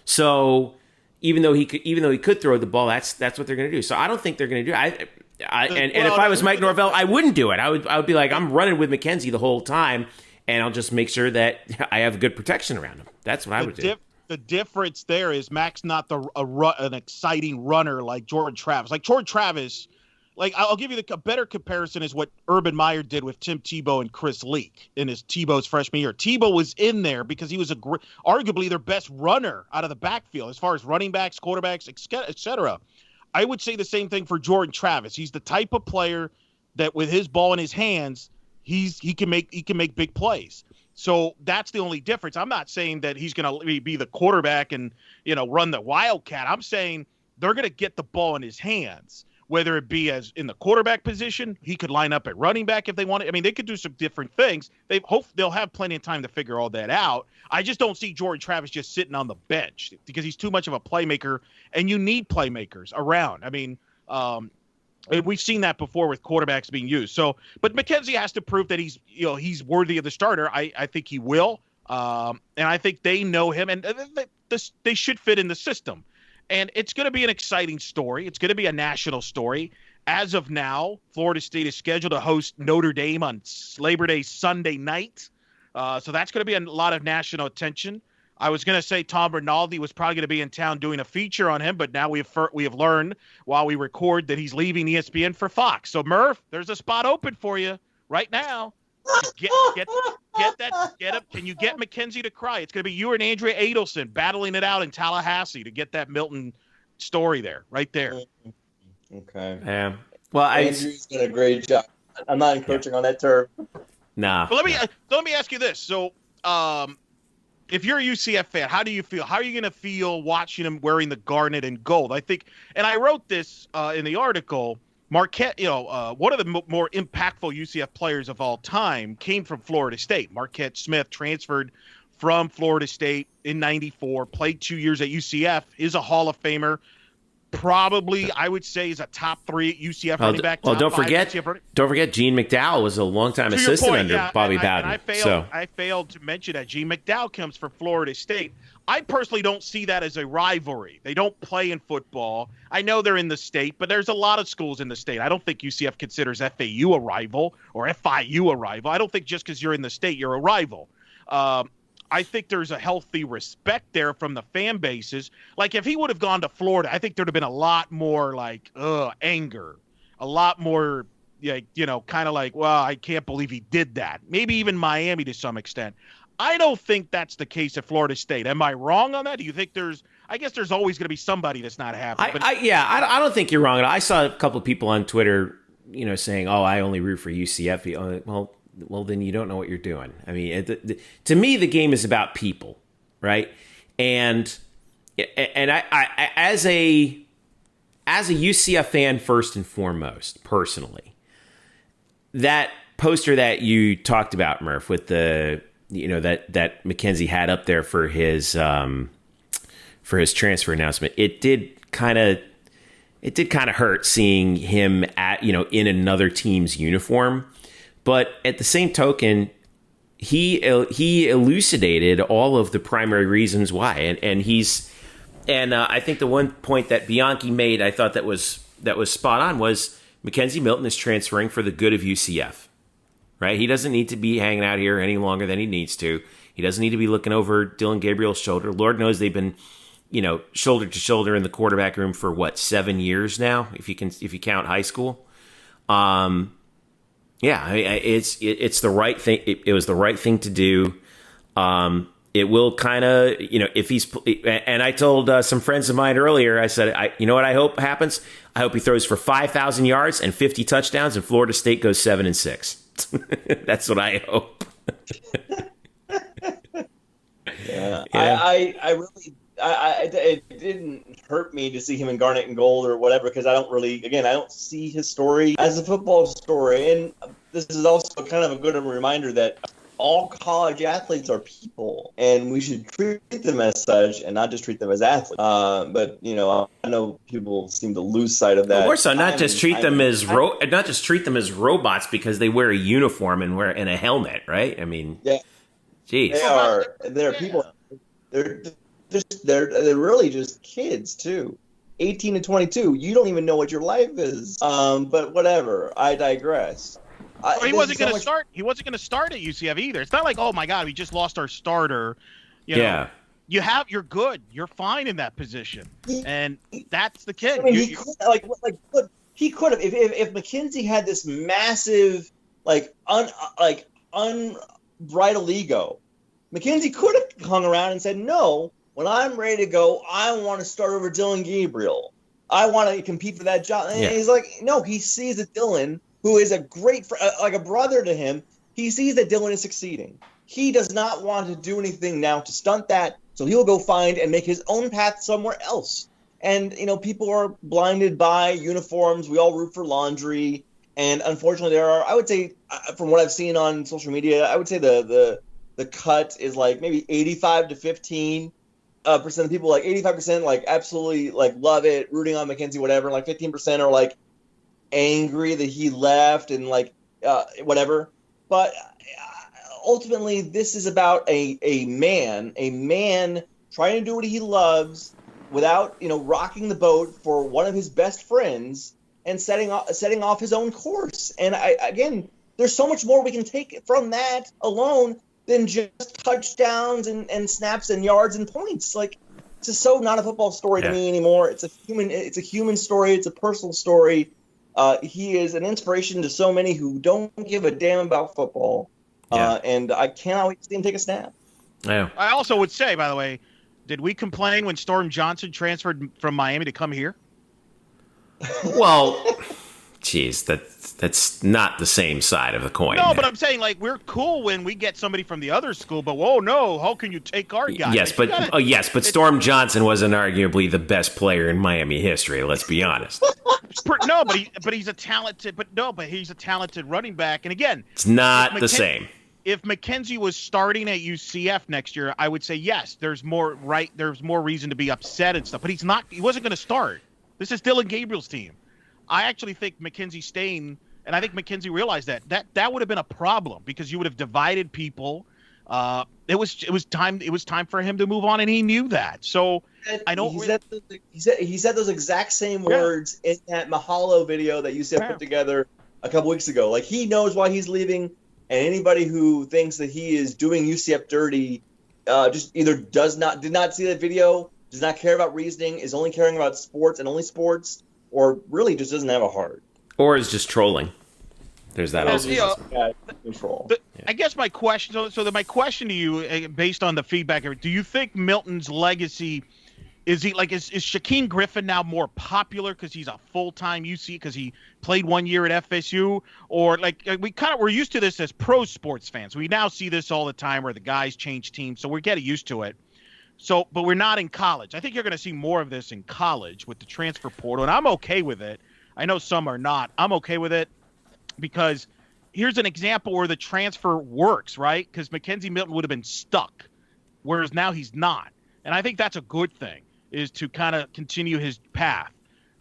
So even though he could throw the ball, that's what they're going to do. So I don't think they're going to do it. And if I was Mike Norvell, I wouldn't do it. I would be like, I'm running with McKenzie the whole time, and I'll just make sure that I have good protection around him. That's what I would do. The difference there is Mack's not an exciting runner like Jordan Travis. Like Jordan Travis, I'll give you a better comparison is what Urban Meyer did with Tim Tebow and Chris Leak in his Tebow's freshman year. Tebow was in there because he was arguably their best runner out of the backfield as far as running backs, quarterbacks, etc. I would say the same thing for Jordan Travis. He's the type of player that with his ball in his hands, he can make big plays. So that's the only difference. I'm not saying that he's going to be the quarterback and, run the Wildcat. I'm saying they're going to get the ball in his hands. whether it be as in the quarterback position. He could line up at running back if they wanted. I mean, they could do some different things. They'll have plenty of time to figure all that out. I just don't see Jordan Travis just sitting on the bench because he's too much of a playmaker, and you need playmakers around. I mean, we've seen that before with quarterbacks being used. So, but McKenzie has to prove that he's worthy of the starter. I think he will, and I think they know him, and they should fit in the system. And it's going to be an exciting story. It's going to be a national story. As of now, Florida State is scheduled to host Notre Dame on Labor Day Sunday night. So that's going to be a lot of national attention. I was going to say Tom Rinaldi was probably going to be in town doing a feature on him, but now we have learned while we record that he's leaving ESPN for Fox. So Murph, there's a spot open for you right now. Get up. Can you get McKenzie to cry? It's going to be you and Andrea Adelson battling it out in Tallahassee to get that Milton story there, right there. Okay. Yeah. Well, Andrew's done a great job. I'm not encroaching on that term. Nah. But let me ask you this. So, if you're a UCF fan, how do you feel? How are you going to feel watching him wearing the garnet and gold? I think, and I wrote this in the article. Marquette, one of the more impactful UCF players of all time came from Florida State. Marquette Smith transferred from Florida State in '94, played 2 years at UCF, is a Hall of Famer. Probably, I would say, is a top 3 UCF running back. Well, don't forget Gene McDowell was a longtime assistant under Bobby Bowden. I failed to mention that Gene McDowell comes from Florida State. I personally don't see that as a rivalry. They don't play in football. I know they're in the state, but there's a lot of schools in the state. I don't think UCF considers FAU a rival or FIU a rival. I don't think just because you're in the state, you're a rival. I think there's a healthy respect there from the fan bases. Like if he would have gone to Florida, I think there'd have been a lot more anger, a lot more, kind of like, well, I can't believe he did that. Maybe even Miami to some extent. I don't think that's the case at Florida State. Am I wrong on that? Do you think I guess there's always going to be somebody that's not happy. I don't think you're wrong. I saw a couple of people on Twitter, saying, oh, I only root for UCF. Well, then you don't know what you're doing. I mean, to me, the game is about people, right? And I as a UCF fan, first and foremost, personally, that poster that you talked about, Murph, with the that McKenzie had up there for his transfer announcement, it did kind of hurt seeing him in another team's uniform. But at the same token, he elucidated all of the primary reasons why, and I think the one point that Bianchi made, I thought that was spot on, was McKenzie Milton is transferring for the good of UCF, right? He doesn't need to be hanging out here any longer than he needs to. He doesn't need to be looking over Dylan Gabriel's shoulder. Lord knows they've been, shoulder to shoulder in the quarterback room for 7 years now, if you count high school. Yeah, it's the right thing. It was the right thing to do. It will kind of, if he's, and I told some friends of mine earlier, I said, you know what I hope happens? I hope he throws for 5,000 yards and 50 touchdowns, and Florida State goes 7-6. That's what I hope. Yeah, it didn't hurt me to see him in garnet and gold or whatever, because I don't see his story as a football story. And this is also kind of a good reminder that all college athletes are people, and we should treat them as such and not just treat them as athletes. But I know people seem to lose sight of that. Of course, not just treat them as robots because they wear a uniform and a helmet, right? I mean, yeah, geez, they're people. They're really just kids too. 18 to 22. You don't even know what your life is. But whatever. I digress. He wasn't going to start. He wasn't going to start at UCF either. It's not like, oh my God, we just lost our starter. Yeah. You're good. You're fine in that position, and that's the kid. I mean, he could have if McKenzie had this massive unbridled ego. McKenzie could have hung around and said, no, when I'm ready to go, I want to start over Dylan Gabriel. I want to compete for that job. And he's like, no, he sees that Dylan, who is a great, like a brother to him, he sees that Dylan is succeeding. He does not want to do anything now to stunt that, so he'll go find and make his own path somewhere else. And, people are blinded by uniforms. We all root for laundry. And unfortunately, there are, I would say, from what I've seen on social media, I would say the cut is like maybe 85 to 15% of people, like 85% like absolutely like love it, rooting on McKenzie, whatever. Like 15% are like angry that he left and like whatever. But ultimately, this is about a man trying to do what he loves without, rocking the boat for one of his best friends and setting off his own course. And again, there's so much more we can take from that alone than just touchdowns and snaps and yards and points. Like, it's just so not a football story to me anymore. It's a human story. It's a personal story. He is an inspiration to so many who don't give a damn about football. And I cannot wait to see him take a snap. Yeah. I also would say, by the way, did we complain when Storm Johnson transferred from Miami to come here? Well, geez, that's not the same side of the coin. No, but I'm saying, like, we're cool when we get somebody from the other school, but whoa, no, how can you take our guy? Yes, but Storm Johnson wasn't arguably the best player in Miami history. Let's be honest. No, but he's a talented running back, and again, it's not the same. If McKenzie was starting at UCF next year, I would say yes. There's more reason to be upset and stuff, but he's not. He wasn't going to start. This is Dylan Gabriel's team. I actually think McKenzie staying, and I think McKenzie realized that would have been a problem because you would have divided people. It was time for him to move on, and he knew that. So I don't. He said those exact same words in that Mahalo video that UCF put together a couple weeks ago. Like, he knows why he's leaving, and anybody who thinks that he is doing UCF dirty, just either did not see that video, does not care about reasoning, is only caring about sports and only sports, or really just doesn't have a heart. Or is just trolling. There's that also. Control. I guess my question. My question to you, based on the feedback, do you think Milton's legacy is Shaquem Griffin now more popular because he's a full-time UC because he played 1 year at FSU, or we're used to this as pro sports fans. We now see this all the time where the guys change teams, so we're getting used to it. So, but we're not in college. I think you're going to see more of this in college with the transfer portal, and I'm okay with it. I know some are not. I'm okay with it because here's an example where the transfer works, right? Because McKenzie Milton would have been stuck, whereas now he's not. And I think that's a good thing, is to kind of continue his path.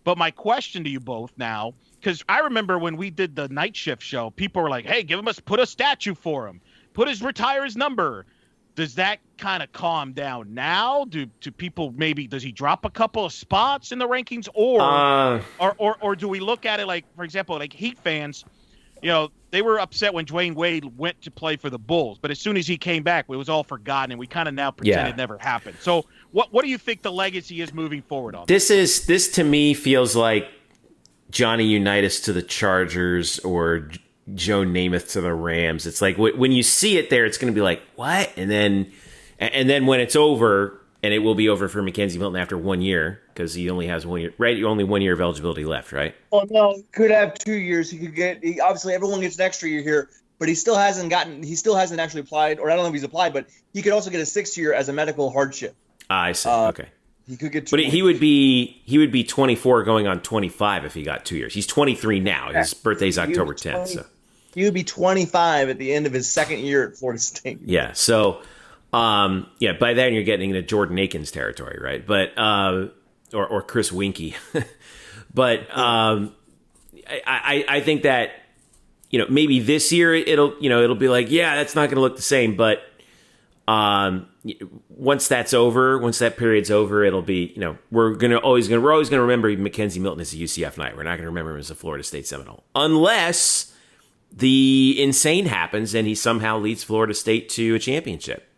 But my question to you both now, because I remember when we did the night shift show, people were like, hey, put a statue for him. Retire his number. Does that kind of calm down now? Do people does he drop a couple of spots in the rankings, or do we look at it like, for example, like Heat fans, they were upset when Dwayne Wade went to play for the Bulls, but as soon as he came back, it was all forgotten, and we kind of now pretend it never happened. So what do you think the legacy is moving forward on? This to me feels like Johnny Unitas to the Chargers or Joe Namath to the Rams. It's like when you see it there, it's going to be like, what? And then when it's over, and it will be over for McKenzie Milton after 1 year, because he only has 1 year, right? You only 1 year of eligibility left, right? Oh, no, he could have 2 years. Obviously everyone gets an extra year here, but he still hasn't actually applied, or I don't know if he's applied, but he could also get a 6th year as a medical hardship. I see. Okay. He could get 2 But he would be 24 going on 25 if he got 2 years. He's 23 now. His birthday's October 10th. So he would be 25 at the end of his 2nd year at Florida State. Yeah. So, by then you're getting into Jordan Akins territory, right? But or Chris Winkie. But I think that maybe this year it'll be like, yeah, that's not going to look the same. But once that's over, once that period's over, it'll be we're always going to remember McKenzie Milton as a UCF Knight. We're not going to remember him as a Florida State Seminole unless the insane happens and he somehow leads Florida State to a championship.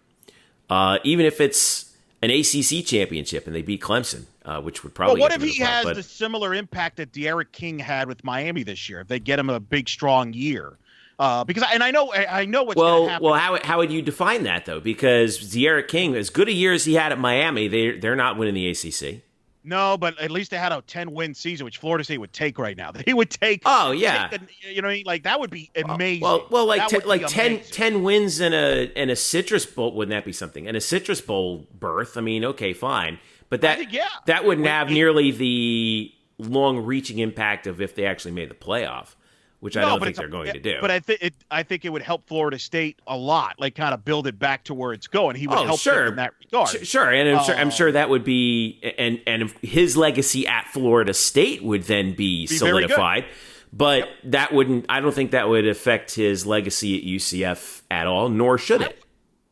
Even if it's an ACC championship and they beat Clemson, which would probably. Well, what if he has the similar impact that De'Aaron King had with Miami this year? If they get him a big, strong year, because I know what's going to happen. Well, how would you define that though? Because De'Aaron King, as good a year as he had at Miami, they're not winning the ACC. No, but at least they had a 10-win season, which Florida State would take right now. He would take. Oh yeah, that would be amazing. Well, like 10 wins in a Citrus Bowl, wouldn't that be something? And a Citrus Bowl berth. I mean, okay, fine, But I think, yeah. that wouldn't have nearly the long-reaching impact of if they actually made the playoff, which I don't think they're going to do. But I think it would help Florida State a lot, like kind of build it back to where it's going. He would help them in that regard. Sure, and I'm sure that would be, and his legacy at Florida State would then be solidified. But that wouldn't. I don't think that would affect his legacy at UCF at all, nor should it.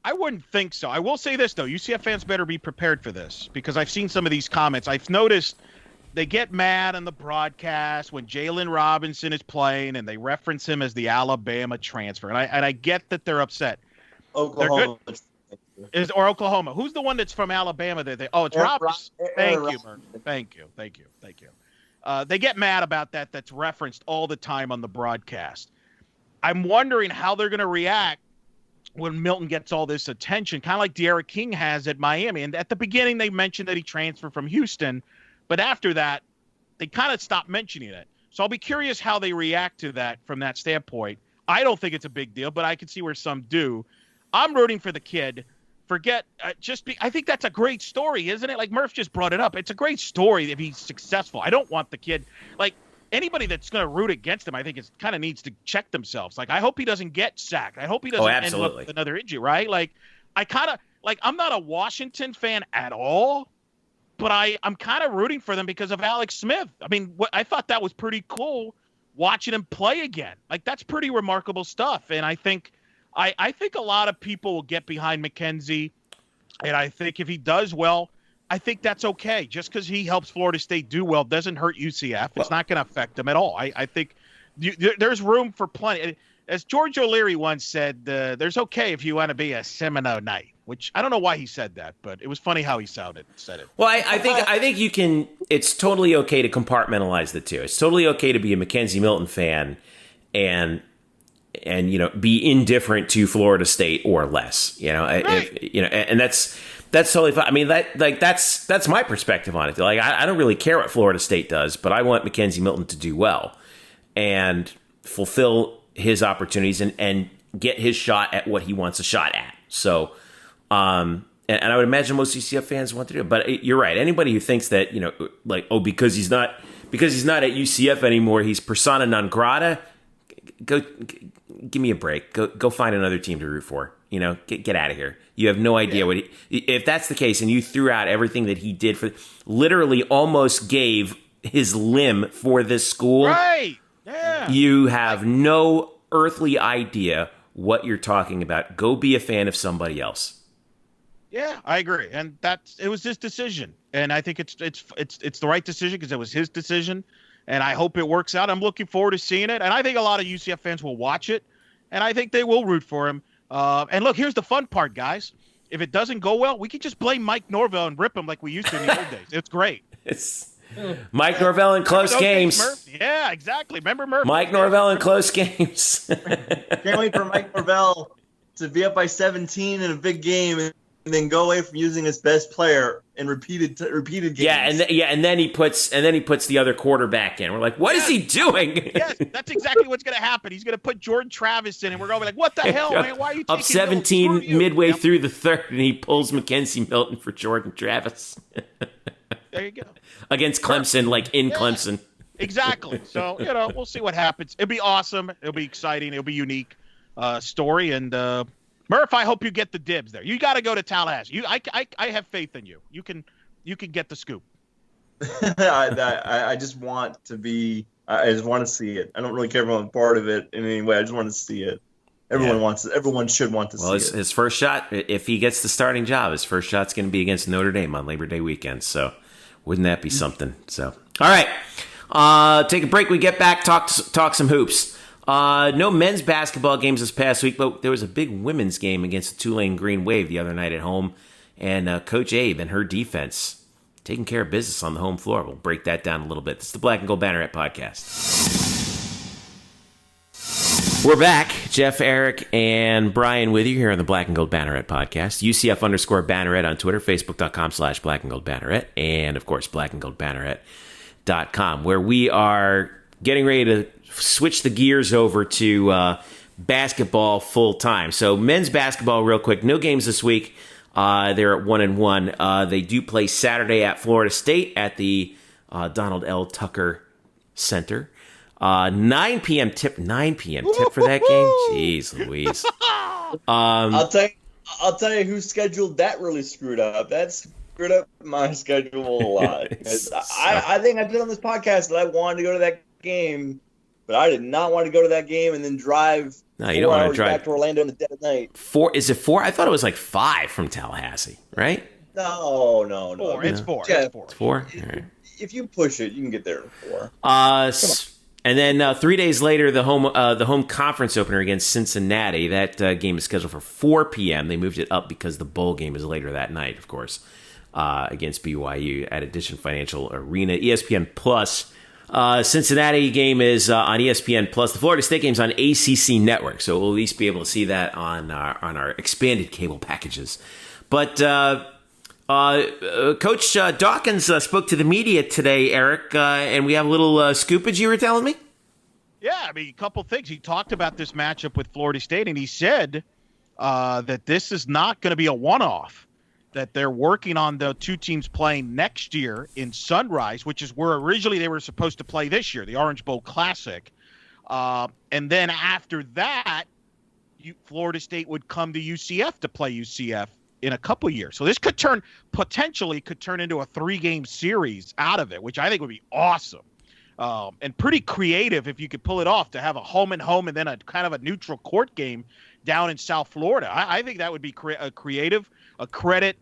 I wouldn't think so. I will say this, though. UCF fans better be prepared for this, because I've seen some of these comments. I've noticed they get mad on the broadcast when Jalen Robinson is playing and they reference him as the Alabama transfer. And I get that they're upset. Oklahoma. Or Oklahoma. Who's the one that's from Alabama? It's Robinson. Thank you. They get mad about that. That's referenced all the time on the broadcast. I'm wondering how they're going to react when Milton gets all this attention, kind of like De'Ara King has at Miami. And at the beginning, they mentioned that he transferred from Houston. But after that, they kind of stopped mentioning it. So I'll be curious how they react to that from that standpoint. I don't think it's a big deal, but I can see where some do. I'm rooting for the kid. I think that's a great story, isn't it? Like Murph just brought it up. It's a great story if he's successful. I don't want the kid, like anybody that's going to root against him, I think it kind of needs to check themselves. Like, I hope he doesn't get sacked. I hope he doesn't end up with another injury, right? Like, I'm not a Washington fan at all, but I'm kind of rooting for them because of Alex Smith. I mean, I thought that was pretty cool watching him play again. Like, that's pretty remarkable stuff. And I think a lot of people will get behind McKenzie, and I think if he does well, I think that's okay. Just because he helps Florida State do well doesn't hurt UCF. It's not going to affect them at all. I think there's room for plenty. As George O'Leary once said, there's okay if you want to be a Seminole Knight, which I don't know why he said that, but it was funny how he said it. Well, I think you can. It's totally okay to compartmentalize the two. It's totally okay to be a McKenzie Milton fan and be indifferent to Florida State or less. And that's totally fine. I mean, that's my perspective on it. Like, I don't really care what Florida State does, but I want McKenzie Milton to do well and fulfill his opportunities and get his shot at what he wants a shot at. So, and I would imagine most UCF fans want to do it. But you're right. Anybody who thinks that, because he's not at UCF anymore, he's persona non grata. Go give me a break. Go find another team to root for. Get out of here. You have no idea what if that's the case, and you threw out everything that he did literally almost gave his limb for this school. Right. Yeah. You have no earthly idea what you're talking about. Go be a fan of somebody else. Yeah, I agree. And it was his decision. And I think it's the right decision because it was his decision. And I hope it works out. I'm looking forward to seeing it. And I think a lot of UCF fans will watch it. And I think they will root for him. And look, here's the fun part, guys. If it doesn't go well, we can just blame Mike Norvell and rip him like we used to in the old days. It's great. It's Mike Norvell in close games. Yeah, exactly. Remember Murphy? Mike Norvell in close games. Can't wait for Mike Norvell to be up by 17 in a big game and then go away from using his best player in repeated games. And then he puts the other quarterback in. We're like, what is he doing? Yes, that's exactly what's going to happen. He's going to put Jordan Travis in, and we're going to be like, what the hell, man? Why are you taking up 17 midway through the third, and he pulls McKenzie Milton for Jordan Travis. There you go. Against Clemson, Clemson. Exactly. So, we'll see what happens. It'll be awesome. It'll be exciting. It'll be unique story. And Murph, I hope you get the dibs there. You got to go to Tallahassee. I have faith in you. You can get the scoop. I just want to be. I just want to see it. I don't really care if I'm part of it in any way. I just want to see it. Everyone wants it. Everyone should want to see it. Well, his first shot, if he gets the starting job, his first shot's going to be against Notre Dame on Labor Day weekend. So, wouldn't that be something? So, all right, take a break. We get back, talk some hoops. No men's basketball games this past week, but there was a big women's game against the Tulane Green Wave the other night at home, and Coach Abe and her defense taking care of business on the home floor. We'll break that down a little bit. This is the Black and Gold Banneret Podcast. We're back. Jeff, Eric, and Brian with you here on the Black and Gold Banneret Podcast. UCF_Banneret on Twitter, Facebook.com/Black and Gold Banneret, and of course, blackandgoldbanneret.com, where we are getting ready to switch the gears over to basketball full time. So men's basketball real quick. No games this week. They're at 1-1. They do play Saturday at Florida State at the Donald L. Tucker Center. 9 p.m. tip. 9 p.m. tip for that game. Jeez Louise. I'll tell you who scheduled that really screwed up. That's screwed up my schedule a lot. I think I did on this podcast that I wanted to go to that game, but I did not want to go to that game and then drive. No, you don't want to drive back to Orlando in the dead of night. 4? Is it 4? I thought it was like 5 from Tallahassee, right? No. 4. It's 4. Yeah, It's 4. All right. If you push it, you can get there in 4. And then 3 days later, the home conference opener against Cincinnati. That game is scheduled for 4 p.m. They moved it up because the bowl game is later that night, of course, against BYU at Addition Financial Arena. ESPN Plus. Cincinnati game is on ESPN Plus. The Florida State game is on ACC Network, so we'll at least be able to see that on our expanded cable packages. But Coach Dawkins spoke to the media today, Eric, and we have a little scoopage you were telling me? Yeah, I mean, a couple things. He talked about this matchup with Florida State, and he said that this is not going to be a one-off, that they're working on the two teams playing next year in Sunrise, which is where originally they were supposed to play this year, the Orange Bowl Classic. And then after that, Florida State would come to UCF to play UCF in a couple years. So this potentially could turn into a 3-game series out of it, which I think would be awesome. And pretty creative if you could pull it off, to have a home and then a kind of a neutral court game down in South Florida. I think that would be creative, a credit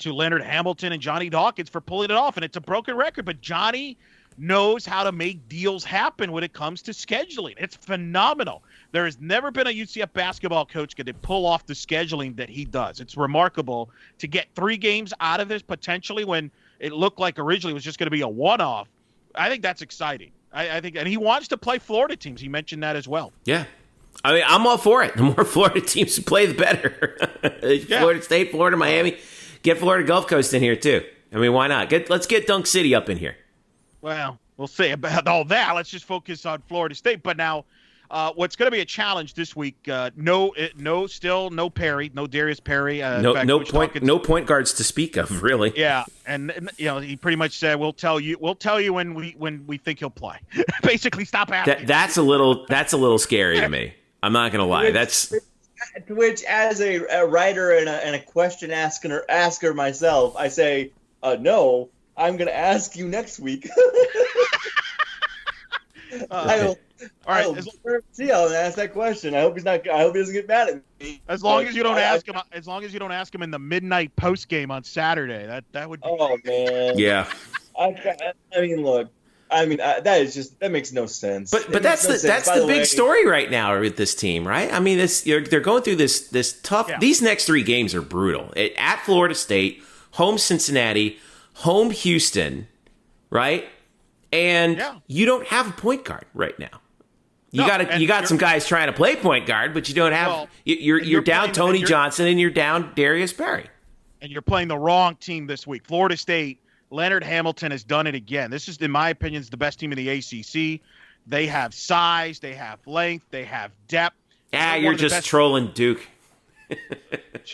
to Leonard Hamilton and Johnny Dawkins for pulling it off. And it's a broken record, but Johnny knows how to make deals happen when it comes to scheduling. It's phenomenal. There has never been a UCF basketball coach that could pull off the scheduling that he does. It's remarkable to get 3 games out of this potentially when it looked like originally it was just going to be a one-off. I think that's exciting. I think, and he wants to play Florida teams. He mentioned that as well. Yeah. I mean, I'm all for it. The more Florida teams who play, the better. Florida State, Florida, Miami. Get Florida Gulf Coast in here, too. I mean, why not? Let's get Dunk City up in here. Well, we'll see about all that. Let's just focus on Florida State. But now, what's going to be a challenge this week? No Perry, no Darius Perry. No point guards to speak of, really. Yeah, and he pretty much said we'll tell you when we think he'll play. Basically, stop asking. That's a little scary to me. I'm not going to lie. Which, as a writer and a question asker myself, I say, no, I'm going to ask you next week. All right. See how I ask that question. I hope he doesn't get mad at me. As long as you don't ask him. As long as you don't ask him in the midnight post game on Saturday. That would. Oh man. Yeah. I mean, look. I mean, that makes no sense. But that's the big story right now with this team, right? I mean, they're going through this tough. Yeah. These next 3 games are brutal. At Florida State, home Cincinnati, home Houston, right? And you don't have a point guard right now. You got some guys trying to play point guard, but you don't have. Well, you're down Tony Johnson and you're down Darius Perry. And you're playing the wrong team this week. Florida State. Leonard Hamilton has done it again. This is, in my opinion, the best team in the ACC. They have size, they have length, they have depth. You're just trolling Duke.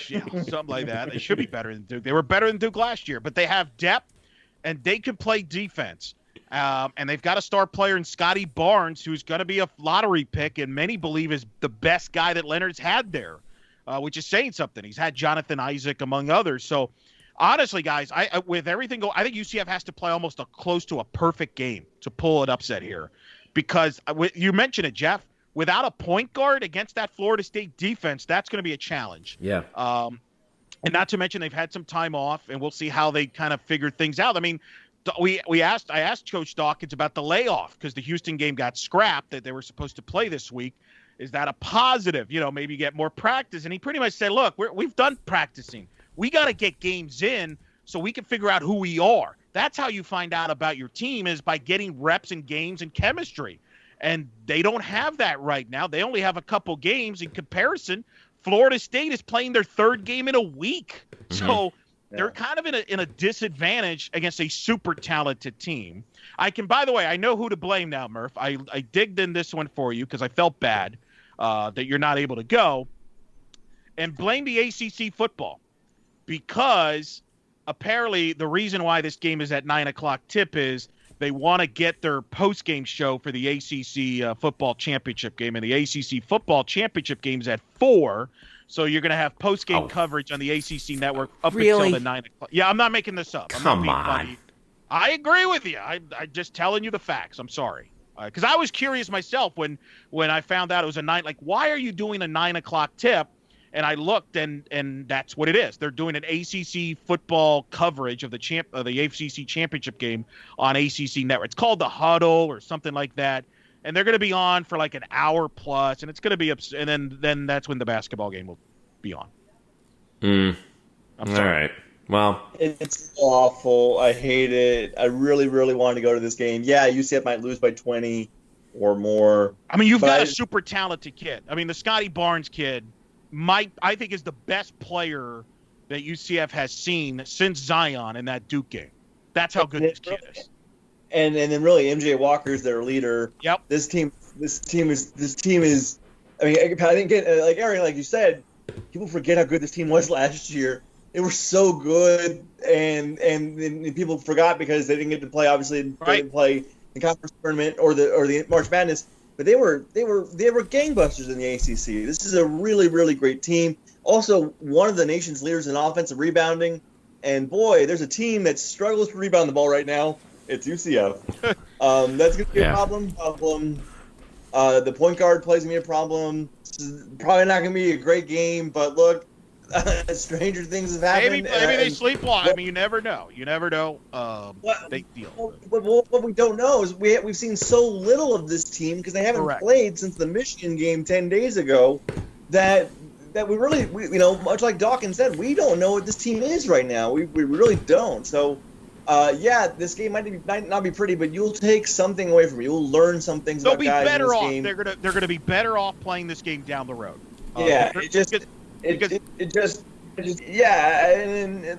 Yeah, something like that. They should be better than Duke. They were better than Duke last year, but they have depth, and they can play defense. And they've got a star player in Scotty Barnes, who's going to be a lottery pick, and many believe is the best guy that Leonard's had there, which is saying something. He's had Jonathan Isaac, among others. So, honestly, guys, with everything I think UCF has to play almost close to a perfect game to pull an upset here, because you mentioned it, Jeff. Without a point guard against that Florida State defense, that's going to be a challenge. Yeah. And not to mention they've had some time off, and we'll see how they kind of figure things out. I mean, I asked Coach Dawkins about the layoff because the Houston game got scrapped that they were supposed to play this week. Is that a positive? Maybe get more practice. And he pretty much said, look, we've done practicing. We got to get games in so we can figure out who we are. That's how you find out about your team, is by getting reps and games and chemistry. And they don't have that right now. They only have a couple games. In comparison, Florida State is playing their 3rd game in a week. Mm-hmm. So they're kind of in a disadvantage against a super talented team. By the way, I know who to blame now, Murph. I digged in this one for you because I felt bad that you're not able to go. And blame the ACC football. because apparently the reason why this game is at 9 o'clock tip is they want to get their post-game show for the ACC football championship game, and the ACC football championship game is at 4. So you're going to have post-game coverage on the ACC network up until the 9 o'clock. Yeah, I'm not making this up. Come on. Funny. I agree with you. I'm just telling you the facts. I'm sorry. Because I was curious myself when I found out it was a 9. Like, why are you doing a 9 o'clock tip? And I looked, and that's what it is. They're doing an ACC football coverage of the ACC championship game on ACC Network. It's called The Huddle or something like that. And they're going to be on for like an hour plus, and it's going to be and then that's when the basketball game will be on. I'm sorry. All right. Well, it's awful. I hate it. I really, really wanted to go to this game. Yeah, UCF might lose by 20 or more. I mean, you've got a super talented kid. I mean, the Scotty Barnes kid I think is the best player that UCF has seen since Zion in that Duke game. That's how good this kid is. And then really MJ Walker's their leader. Yep. This team is. I mean, I think like Aaron, like you said, people forget how good this team was last year. They were so good, and people forgot because they didn't get to play. Obviously, they didn't play the conference tournament or the March Madness. But they were gangbusters in the ACC. This is a really, really great team. Also, one of the nation's leaders in offensive rebounding. And boy, there's a team that struggles to rebound the ball right now. It's UCF. That's going to be a problem. The point guard plays going to be a problem. It's probably not going to be a great game. But look, stranger things have happened. Maybe they sleepwalk. I mean, you never know. Big deal. What we don't know is we've seen so little of this team because they haven't played since the Michigan game 10 days ago that we really, much like Dawkins said, we don't know what this team is right now. We really don't. So, this game might not be pretty, but you'll take something away from it. You'll learn some things about guys in this game. They're gonna be better off playing this game down the road. And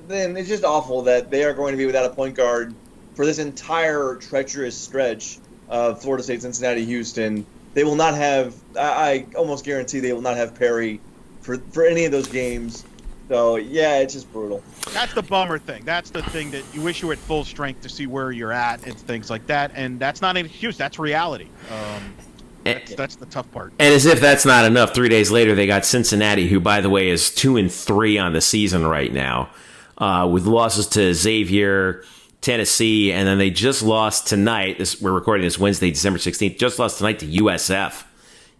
then it's just awful that they are going to be without a point guard for this entire treacherous stretch of Florida State, Cincinnati, Houston. They will not have. I almost guarantee they will not have Perry for any of those games. So yeah, it's just brutal. That's the bummer thing. That's the thing that you wish you were at full strength to see where you're at and things like that. And that's not an excuse. That's reality. That's the tough part. And as if that's not enough, 3 days later they got Cincinnati, who, by the way, is 2-3 on the season right now, with losses to Xavier, Tennessee, and then they just lost tonight. We're recording this Wednesday, December 16th. Just lost tonight to USF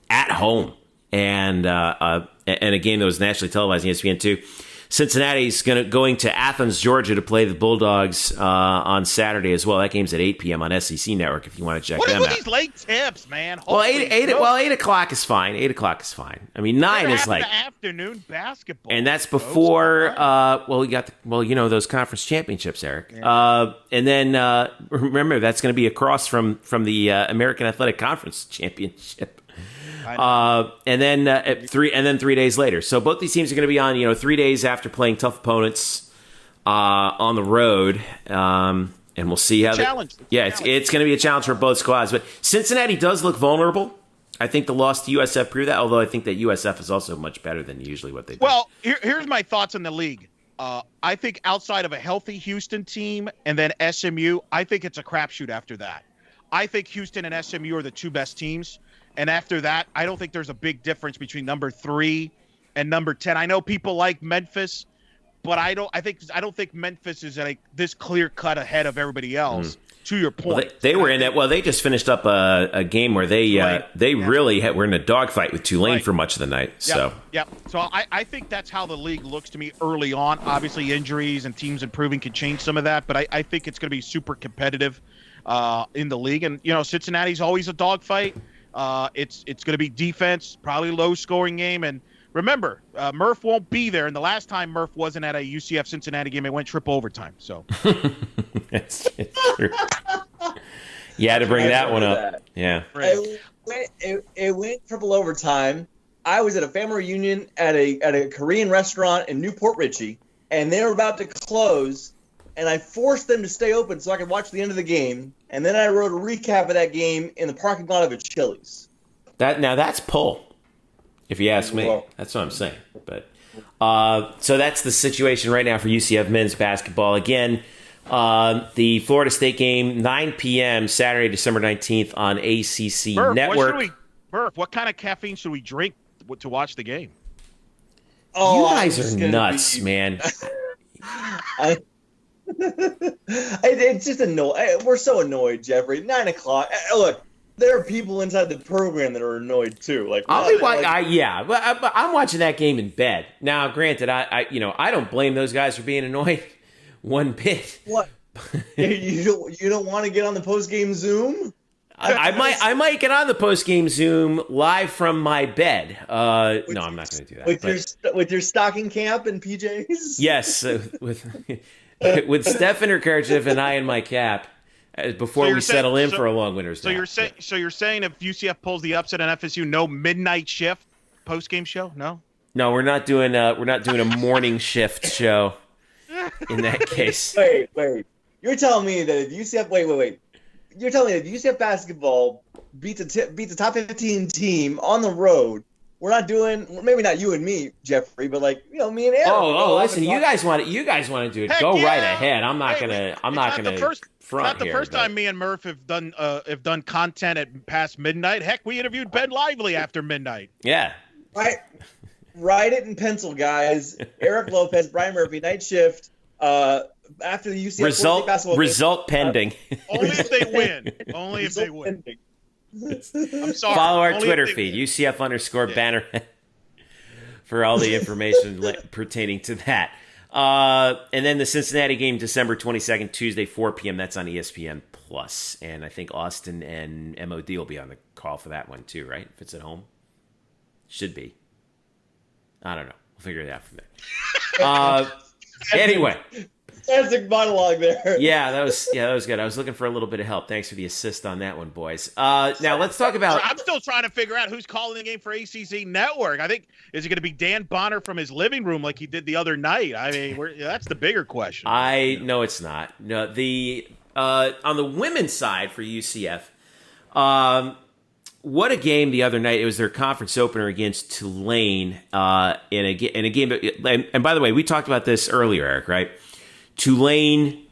at home, and a game that was nationally televised on ESPN2. Cincinnati's going to Athens, Georgia, to play the Bulldogs on Saturday as well. That game's at 8 p.m. on SEC Network if you want to check them out. What are these late tips, man? Well, 8 o'clock is fine. 8 o'clock is fine. I mean, 9 is like afternoon basketball, and that's before. Those conference championships, Eric. Yeah. And then remember that's going to be across from the American Athletic Conference Championship. And then 3 days later. So both these teams are going to be on, 3 days after playing tough opponents on the road. And we'll see how it's going to be a challenge for both squads. But Cincinnati does look vulnerable. I think the loss to USF proved that, although I think that USF is also much better than usually what they do. Well, here's my thoughts on the league. I think outside of a healthy Houston team and then SMU, I think it's a crapshoot after that. I think Houston and SMU are the two best teams. And after that, I don't think there's a big difference between number 3 and number 10. I know people like Memphis, but I don't think Memphis is like this clear cut ahead of everybody else. To your point, well, they were in that. Well, they just finished up a game where they really were in a dogfight with Tulane for much of the night. So I think that's how the league looks to me early on. Obviously, injuries and teams improving can change some of that, but I think it's going to be super competitive in the league. And Cincinnati's always a dogfight. It's going to be defense, probably low scoring game. And remember, Murph won't be there. And the last time Murph wasn't at a UCF Cincinnati game, it went triple overtime. So it's true. You had to bring that one up. That. Yeah. It went triple overtime. I was at a family reunion at a Korean restaurant in Newport Richey, and they were about to close. And I forced them to stay open so I could watch the end of the game. And then I wrote a recap of that game in the parking lot of a Chili's. That's pull, if you ask me. Well, that's what I'm saying. But So that's the situation right now for UCF men's basketball. Again, the Florida State game, 9 p.m. Saturday, December 19th on ACC Network. What kind of caffeine should we drink to watch the game? You guys are nuts, man. It's just annoying. We're so annoyed, Jeffrey. 9 o'clock. Look, there are people inside the program that are annoyed too. I'm watching that game in bed. Now, granted, I don't blame those guys for being annoyed one bit. What? you don't want to get on the post game Zoom? I might get on the post game Zoom live from my bed. No, I'm not going to do that. With your stocking cap and PJs. Yes, with Steph in her kerchief and I in my cap. Before we settle in for a long winter's nap. So you're saying if UCF pulls the upset on FSU, no midnight shift post game show? No, we're not doing a morning shift show. In that case, wait, you're telling me that if UCF you're telling me if UCF basketball beats a top 15 team on the road, we're not doing, maybe not you and me, Jeffrey, but me and Aaron. Listen, you guys want to do it. Heck go yeah. right ahead. I'm not gonna front the first time me and Murph have done content at past midnight. Heck, we interviewed Ben Lively after midnight. Yeah. Right. Write it in pencil, guys. Eric Lopez, Brian Murphy, night shift. After the UCF result pending. Only if they win. Only if they win. I'm sorry. Follow our Twitter feed, UCF_Banneret, for all the information pertaining to that. And then the Cincinnati game, December 22nd, Tuesday, 4 p.m. That's on ESPN Plus, and I think Austin and MOD will be on the call for that one too, right? If it's at home, should be. I don't know. We'll figure it out from there. Anyway. Classic monologue there. Yeah, that was good. I was looking for a little bit of help. Thanks for the assist on that one, boys. Now let's talk about. I'm still trying to figure out who's calling the game for ACC Network. I think is it going to be Dan Bonner from his living room like he did the other night? I mean, that's the bigger question. No, it's not. No, the on the women's side for UCF, what a game the other night. It was their conference opener against Tulane in a game. And by the way, we talked about this earlier, Eric, right? Tulane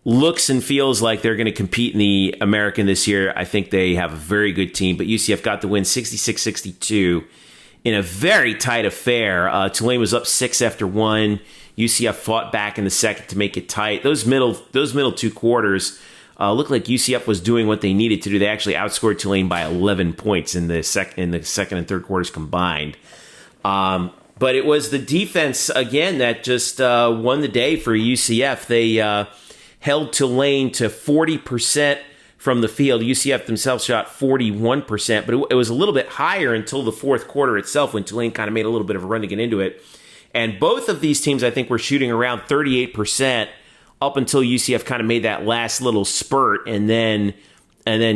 looks and feels like they're going to compete in the American this year. I think they have a very good team, but UCF got the win 66-62 in a very tight affair. Tulane was up 6 after 1. UCF fought back in the second to make it tight. Those middle 2 quarters looked like UCF was doing what they needed to do. They actually outscored Tulane by 11 points in the second and third quarters combined. But it was the defense, again, that just won the day for UCF. They held Tulane to 40% from the field. UCF themselves shot 41%, but it was a little bit higher until the fourth quarter itself when Tulane kind of made a little bit of a run to get into it. And both of these teams, I think, were shooting around 38% up until UCF kind of made that last little spurt, and then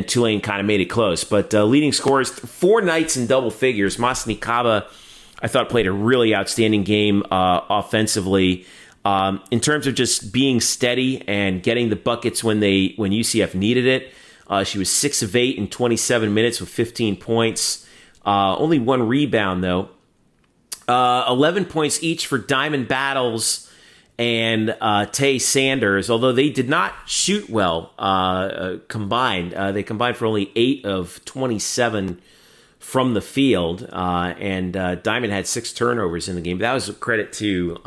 Tulane kind of made it close. But leading scorers, 4 Knights in double figures. Masni Kaba, I thought, played a really outstanding game offensively. In terms of just being steady and getting the buckets when UCF needed it. She was 6 of 8 in 27 minutes with 15 points. Only 1 rebound, though. 11 points each for Diamond Battles and Tay Sanders, although they did not shoot well combined. They combined for only 8 of 27 from the field, and Diamond had 6 turnovers in the game. But that was a credit to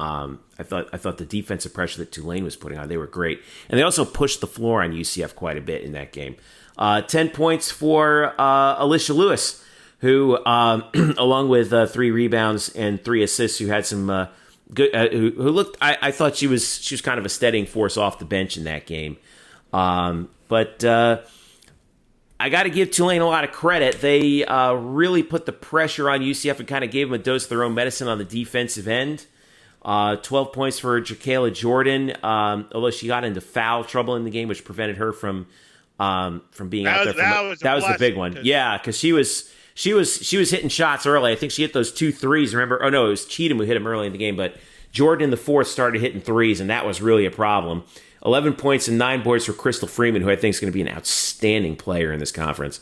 I thought the defensive pressure that Tulane was putting on. They were great, and they also pushed the floor on UCF quite a bit in that game. 10 points for Alicia Lewis, who along with 3 rebounds and 3 assists, who had some good. Who looked. I thought she was kind of a steadying force off the bench in that game, but. I got to give Tulane a lot of credit. They really put the pressure on UCF and kind of gave them a dose of their own medicine on the defensive end. 12 points for Jacqueline Jordan, although she got into foul trouble in the game, which prevented her from being out there. That was the big one. Yeah, because she was hitting shots early. I think she hit those 2 threes. Remember? Oh no, it was Cheatham who hit them early in the game, but Jordan in the fourth started hitting threes, and that was really a problem. 11 points and 9 boards for Crystal Freeman, who I think is going to be an outstanding player in this conference.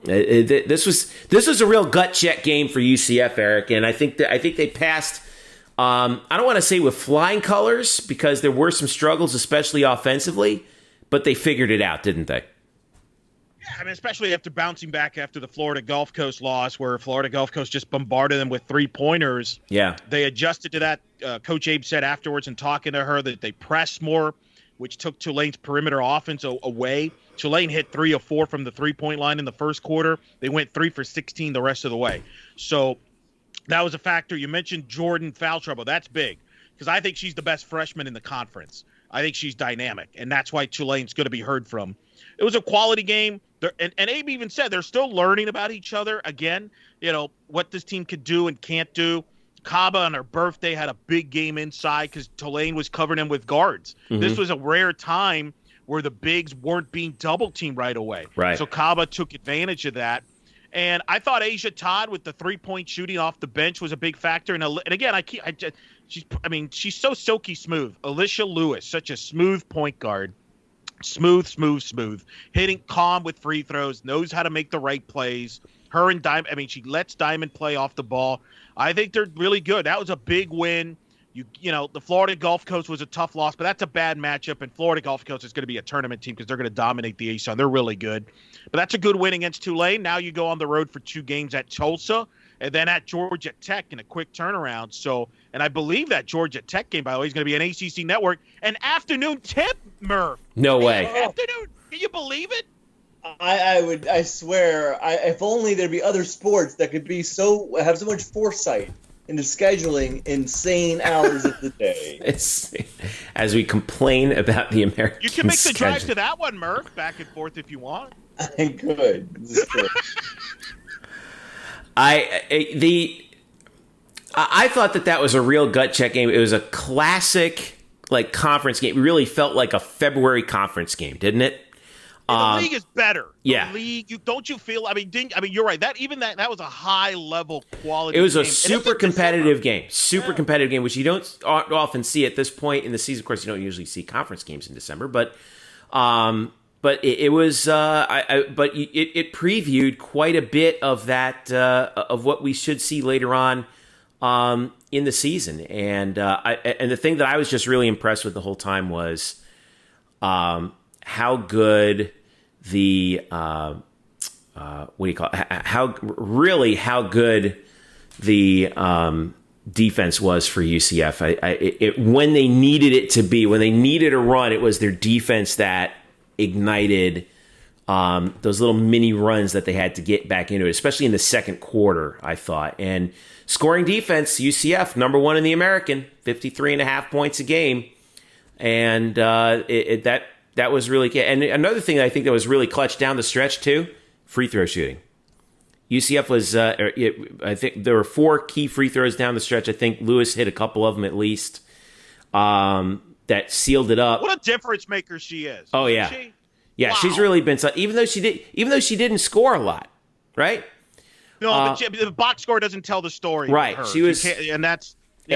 This was a real gut check game for UCF, Eric, and I think they passed. I don't want to say with flying colors because there were some struggles, especially offensively, but they figured it out, didn't they? Yeah, I mean, especially after bouncing back after the Florida Gulf Coast loss, where Florida Gulf Coast just bombarded them with 3-pointers. Yeah, they adjusted to that. Coach Abe said afterwards in talking to her that they pressed more, which took Tulane's perimeter offense away. Tulane hit 3 of 4 from the 3-point line in the first quarter. They went 3 for 16 the rest of the way. So that was a factor. You mentioned Jordan foul trouble. That's big because I think she's the best freshman in the conference. I think she's dynamic, and that's why Tulane's going to be heard from. It was a quality game. And Abe even said they're still learning about each other. Again, what this team could do and can't do. Kaba on her birthday had a big game inside because Tulane was covering him with guards. Mm-hmm. This was a rare time where the bigs weren't being double-teamed right away. Right. So Kaba took advantage of that. And I thought Asia Todd with the 3-point shooting off the bench was a big factor. And again, she's so silky smooth. Alicia Lewis, such a smooth point guard. Smooth. Hitting calm with free throws, knows how to make the right plays. Her and Diamond, she lets Diamond play off the ball. I think they're really good. That was a big win. The Florida Gulf Coast was a tough loss, but that's a bad matchup, and Florida Gulf Coast is going to be a tournament team because they're going to dominate the ASUN. They're really good. But that's a good win against Tulane. Now you go on the road for 2 games at Tulsa and then at Georgia Tech in a quick turnaround. So, and I believe that Georgia Tech game, by the way, is going to be an ACC network. An afternoon tip, Murph. No way. Afternoon. Can you believe it? I swear, if only there'd be other sports that could have so much foresight into scheduling insane hours of the day. As we complain about the American You can make the drive schedule. to that one, Murph, back and forth if you want. I could. This is true. I thought that was a real gut check game. It was a classic conference game. It really felt like a February conference game, didn't it? The league is better. Yeah. The league, don't you feel? You're right. That was a high level quality. It was game. a super competitive game. Super competitive game, which you don't often see at this point in the season. Of course, you don't usually see conference games in December, but it was. But it previewed quite a bit of that of what we should see later on in the season, and the thing that I was just really impressed with the whole time was how good the how good the defense was for UCF. When they needed it to be, when they needed a run, it was their defense that ignited those little mini runs that they had to get back into it, especially in the second quarter, I thought. And scoring defense, UCF, number 1 in the American, 53.5 points a game. And that was really – and another thing that I think that was really clutch down the stretch too, free throw shooting. UCF was I think there were 4 key free throws down the stretch. I think Lewis hit a couple of them at least that sealed it up. What a difference maker she is. Oh, yeah. Yeah, wow. She's really been – even though she didn't score a lot, right? No, but the box score doesn't tell the story. Right. She was – and that's –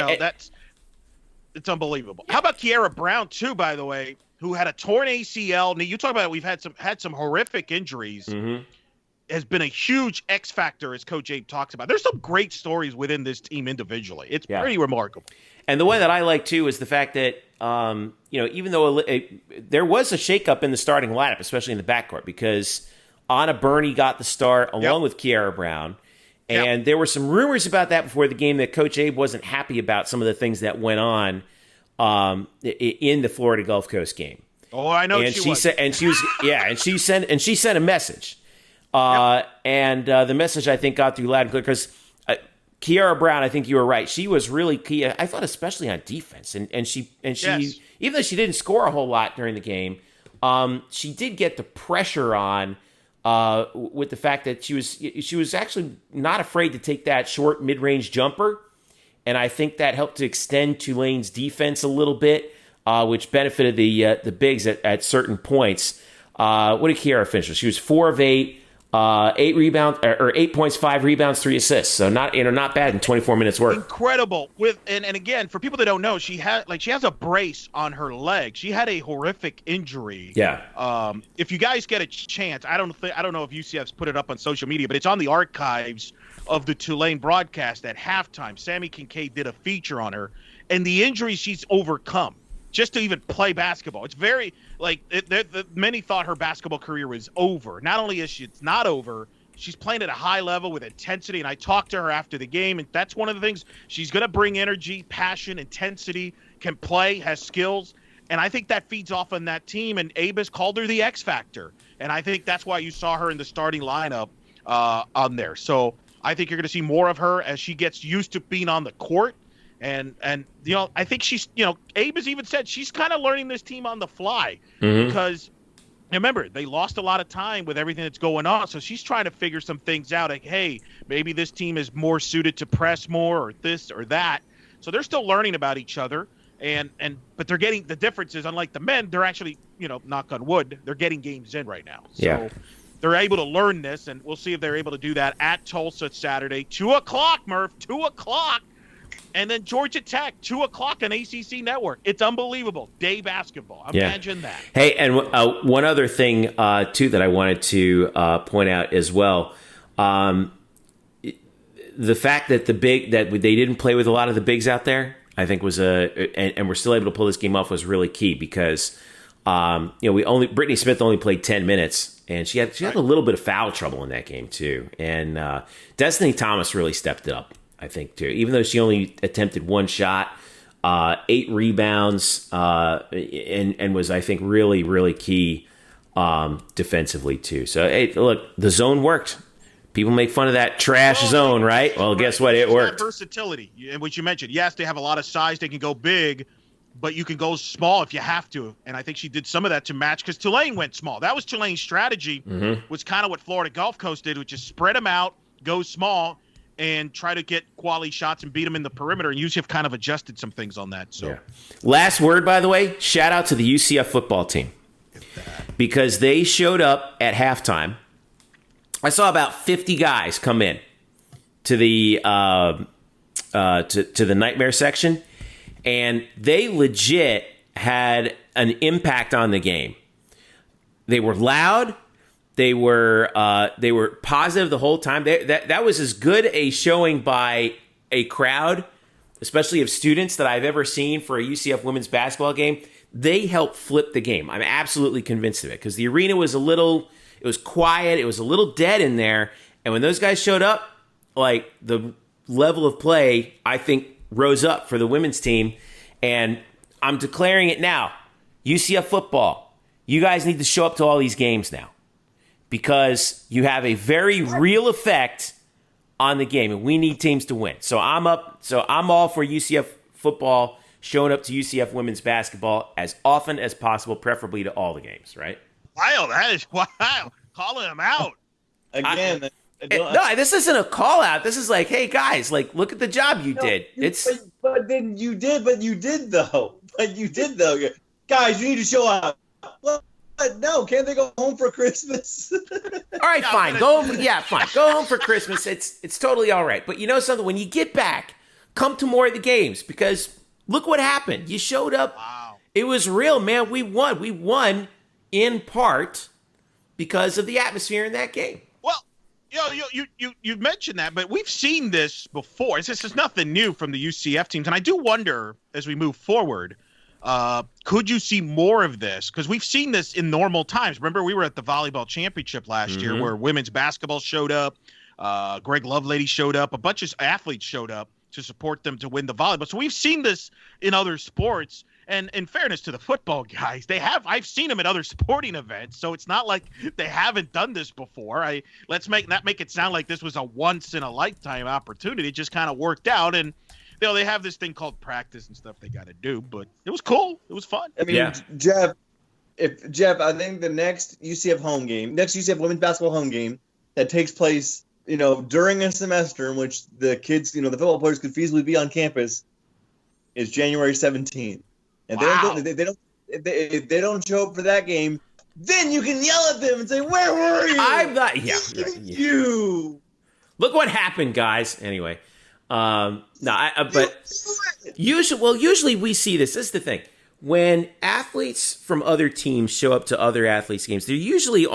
it's unbelievable. How about Kiara Brown too, by the way, who had a torn ACL knee? You talk about we've had some horrific injuries. Mm-hmm. Has been a huge X factor, as Coach Abe talks about. There's some great stories within this team individually. It's pretty remarkable. And the one that I like too is the fact that even though there was a shakeup in the starting lineup, especially in the backcourt, because Anna Burney got the start along with Kiara Brown. And there were some rumors about that before the game that Coach Abe wasn't happy about some of the things that went on in the Florida Gulf Coast game. Oh, I know. And she sent a message. And the message I think got through loud and clear because Kiara Brown, I think you were right. She was really key. I thought especially on defense, and she even though she didn't score a whole lot during the game, she did get the pressure on. With the fact that she was actually not afraid to take that short mid-range jumper, and I think that helped to extend Tulane's defense a little bit, which benefited the bigs at certain points. What did Kiara finish with? She was 4 of 8, 8 points, 5 rebounds, 3 assists. So not bad in 24 minutes work. Incredible. And again, for people that don't know, she has a brace on her leg. She had a horrific injury. Yeah. If you guys get a chance, I don't know if UCF's put it up on social media, but it's on the archives of the Tulane broadcast at halftime. Sammy Kincaid did a feature on her and the injuries she's overcome just to even play basketball. It's very many thought her basketball career was over. Not only is it's not over, she's playing at a high level with intensity. And I talked to her after the game, and that's one of the things. She's going to bring energy, passion, intensity, can play, has skills. And I think that feeds off on that team. And Abus called her the X Factor. And I think that's why you saw her in the starting lineup on there. So I think you're going to see more of her as she gets used to being on the court. And I think she's, Abe has even said she's kind of learning this team on the fly because remember, they lost a lot of time with everything that's going on. So she's trying to figure some things out. Like, hey, maybe this team is more suited to press more or this or that. So they're still learning about each other. But they're getting the differences. Unlike the men, they're actually, knock on wood, they're getting games in right now. So they're able to learn this, and we'll see if they're able to do that at Tulsa Saturday, 2:00, Murph, 2:00. And then Georgia Tech, 2:00 on ACC Network. It's unbelievable. Day basketball. Imagine that. Hey, and one other thing, too, that I wanted to point out as well. The fact that they didn't play with a lot of the bigs out there, I think was and we're still able to pull this game off was really key because, Brittany Smith only played 10 minutes and she had a little bit of foul trouble in that game too. And Destiny Thomas really stepped it up, I think, too. Even though she only attempted 1 shot, 8 rebounds, and was, I think, really, really key defensively, too. So, hey, look, the zone worked. People make fun of that trash zone, right? Well, guess what? It worked. Versatility, which you mentioned. Yes, they have a lot of size. They can go big, but you can go small if you have to. And I think she did some of that to match because Tulane went small. That was Tulane's strategy, was kind of what Florida Gulf Coast did, which is spread them out, go small, and try to get quality shots and beat them in the perimeter. And UCF kind of adjusted some things on that. So, Last word, by the way, shout out to the UCF football team because they showed up at halftime. I saw about 50 guys come in to the to the nightmare section, and they legit had an impact on the game. They were loud. They were positive the whole time. That was as good a showing by a crowd, especially of students, that I've ever seen for a UCF women's basketball game. They helped flip the game. I'm absolutely convinced of it because the arena was it was quiet. It was a little dead in there. And when those guys showed up, like the level of play, I think, rose up for the women's team. And I'm declaring it now. UCF football, you guys need to show up to all these games now because you have a very real effect on the game, and we need teams to win. So I'm all for UCF football showing up to UCF women's basketball as often as possible, preferably to all the games, right? Wow, that is wow. Calling them out. Again. No, this isn't a call out. This is like, hey guys, like look at the job you did. But you did though. Guys, you need to show up. What? No, can't they go home for Christmas? All right, fine. Go home for Christmas. It's totally all right. But you know something? When you get back, come to more of the games because look what happened. You showed up. Wow. It was real, man. We won. We won in part because of the atmosphere in that game. Well, you mentioned that, but we've seen this before. This is nothing new from the UCF teams, and I do wonder as we move forward, could you see more of this? Because we've seen this in normal times. Remember, we were at the volleyball championship last year where women's basketball showed up. Greg Lovelady showed up. A bunch of athletes showed up to support them to win the volleyball. So we've seen this in other sports. And in fairness to the football guys, I've seen them at other sporting events, so it's not like they haven't done this before. Let's make it sound like this was a once in a lifetime opportunity. It just kind of worked out, and they have this thing called practice and stuff they got to do, but it was cool. It was fun. I mean, Jeff, I think the next UCF women's basketball home game that takes place, during a semester in which the kids, the football players could feasibly be on campus, is January 17th. And wow. they don't show up for that game, then you can yell at them and say, "Where were you?" I'm not. Yeah. You. Look what happened, guys. Anyway, but usually we see this. This is the thing. When athletes from other teams show up to other athletes' games, they usually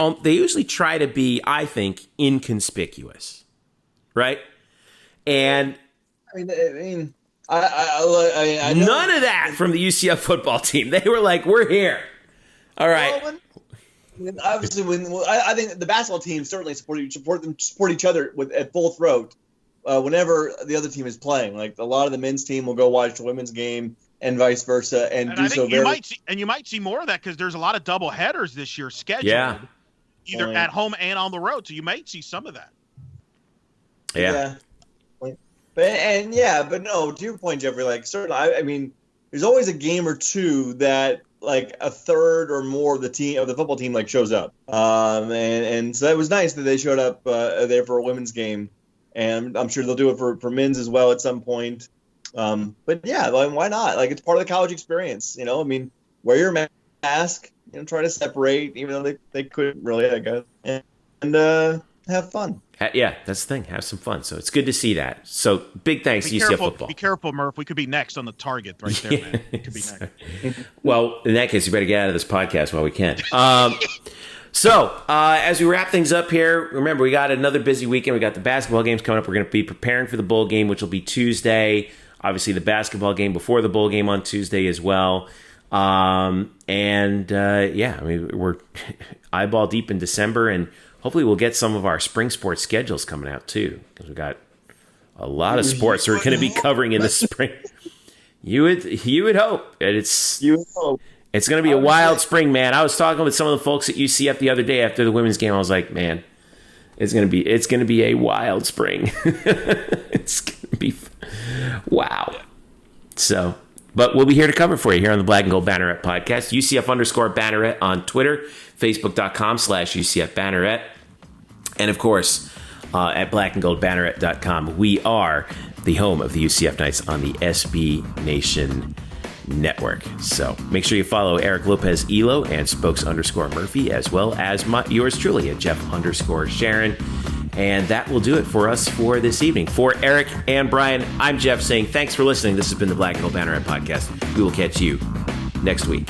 try to be, I think, inconspicuous, right? And I mean, I know. None of that from the UCF football team. They were like, "We're here, all right." Well, obviously, I think the basketball team certainly support each other at full throat whenever the other team is playing. Like a lot of the men's team will go watch the women's game and vice versa, and do so. You might see more of that because there's a lot of double headers this year scheduled, either at home and on the road. So you might see some of that. Yeah. But no, to your point, Jeffrey, like certainly, I mean, there's always a game or two that like a third or more of the football team like shows up. And so that was nice that they showed up there for a women's game, and I'm sure they'll do it for men's as well at some point. But yeah, like, why not? Like it's part of the college experience, I mean, wear your mask, try to separate, even though they couldn't really, I guess, and have fun. Yeah, that's the thing. Have some fun. So it's good to see that. So big thanks to UCF football. Be careful, Murph. We could be next on the target right there, man. We could be next. Well, in that case, you better get out of this podcast while we can. So as we wrap things up here, remember, we got another busy weekend. We got the basketball games coming up. We're going to be preparing for the bowl game, which will be Tuesday. Obviously, the basketball game before the bowl game on Tuesday as well. I mean, we're eyeball deep in December, and hopefully we'll get some of our spring sports schedules coming out too, because we've got a lot of sports we're going to be covering in the spring. You would hope. It's going to be a wild spring, man. I was talking with some of the folks at UCF the other day after the women's game. I was like, man, it's going to be a wild spring. It's going to be wow. So, but we'll be here to cover for you here on the Black and Gold Banneret Podcast. UCF_Banneret on Twitter, Facebook.com/UCF Banneret. And of course, at blackandgoldbanneret.com, we are the home of the UCF Knights on the SB Nation Network. So make sure you follow Eric Lopez Elo and Spokes_Murphy, as well as yours truly at Jeff_Sharon. And that will do it for us for this evening. For Eric and Brian, I'm Jeff saying thanks for listening. This has been the Black and Gold Banneret Podcast. We will catch you next week.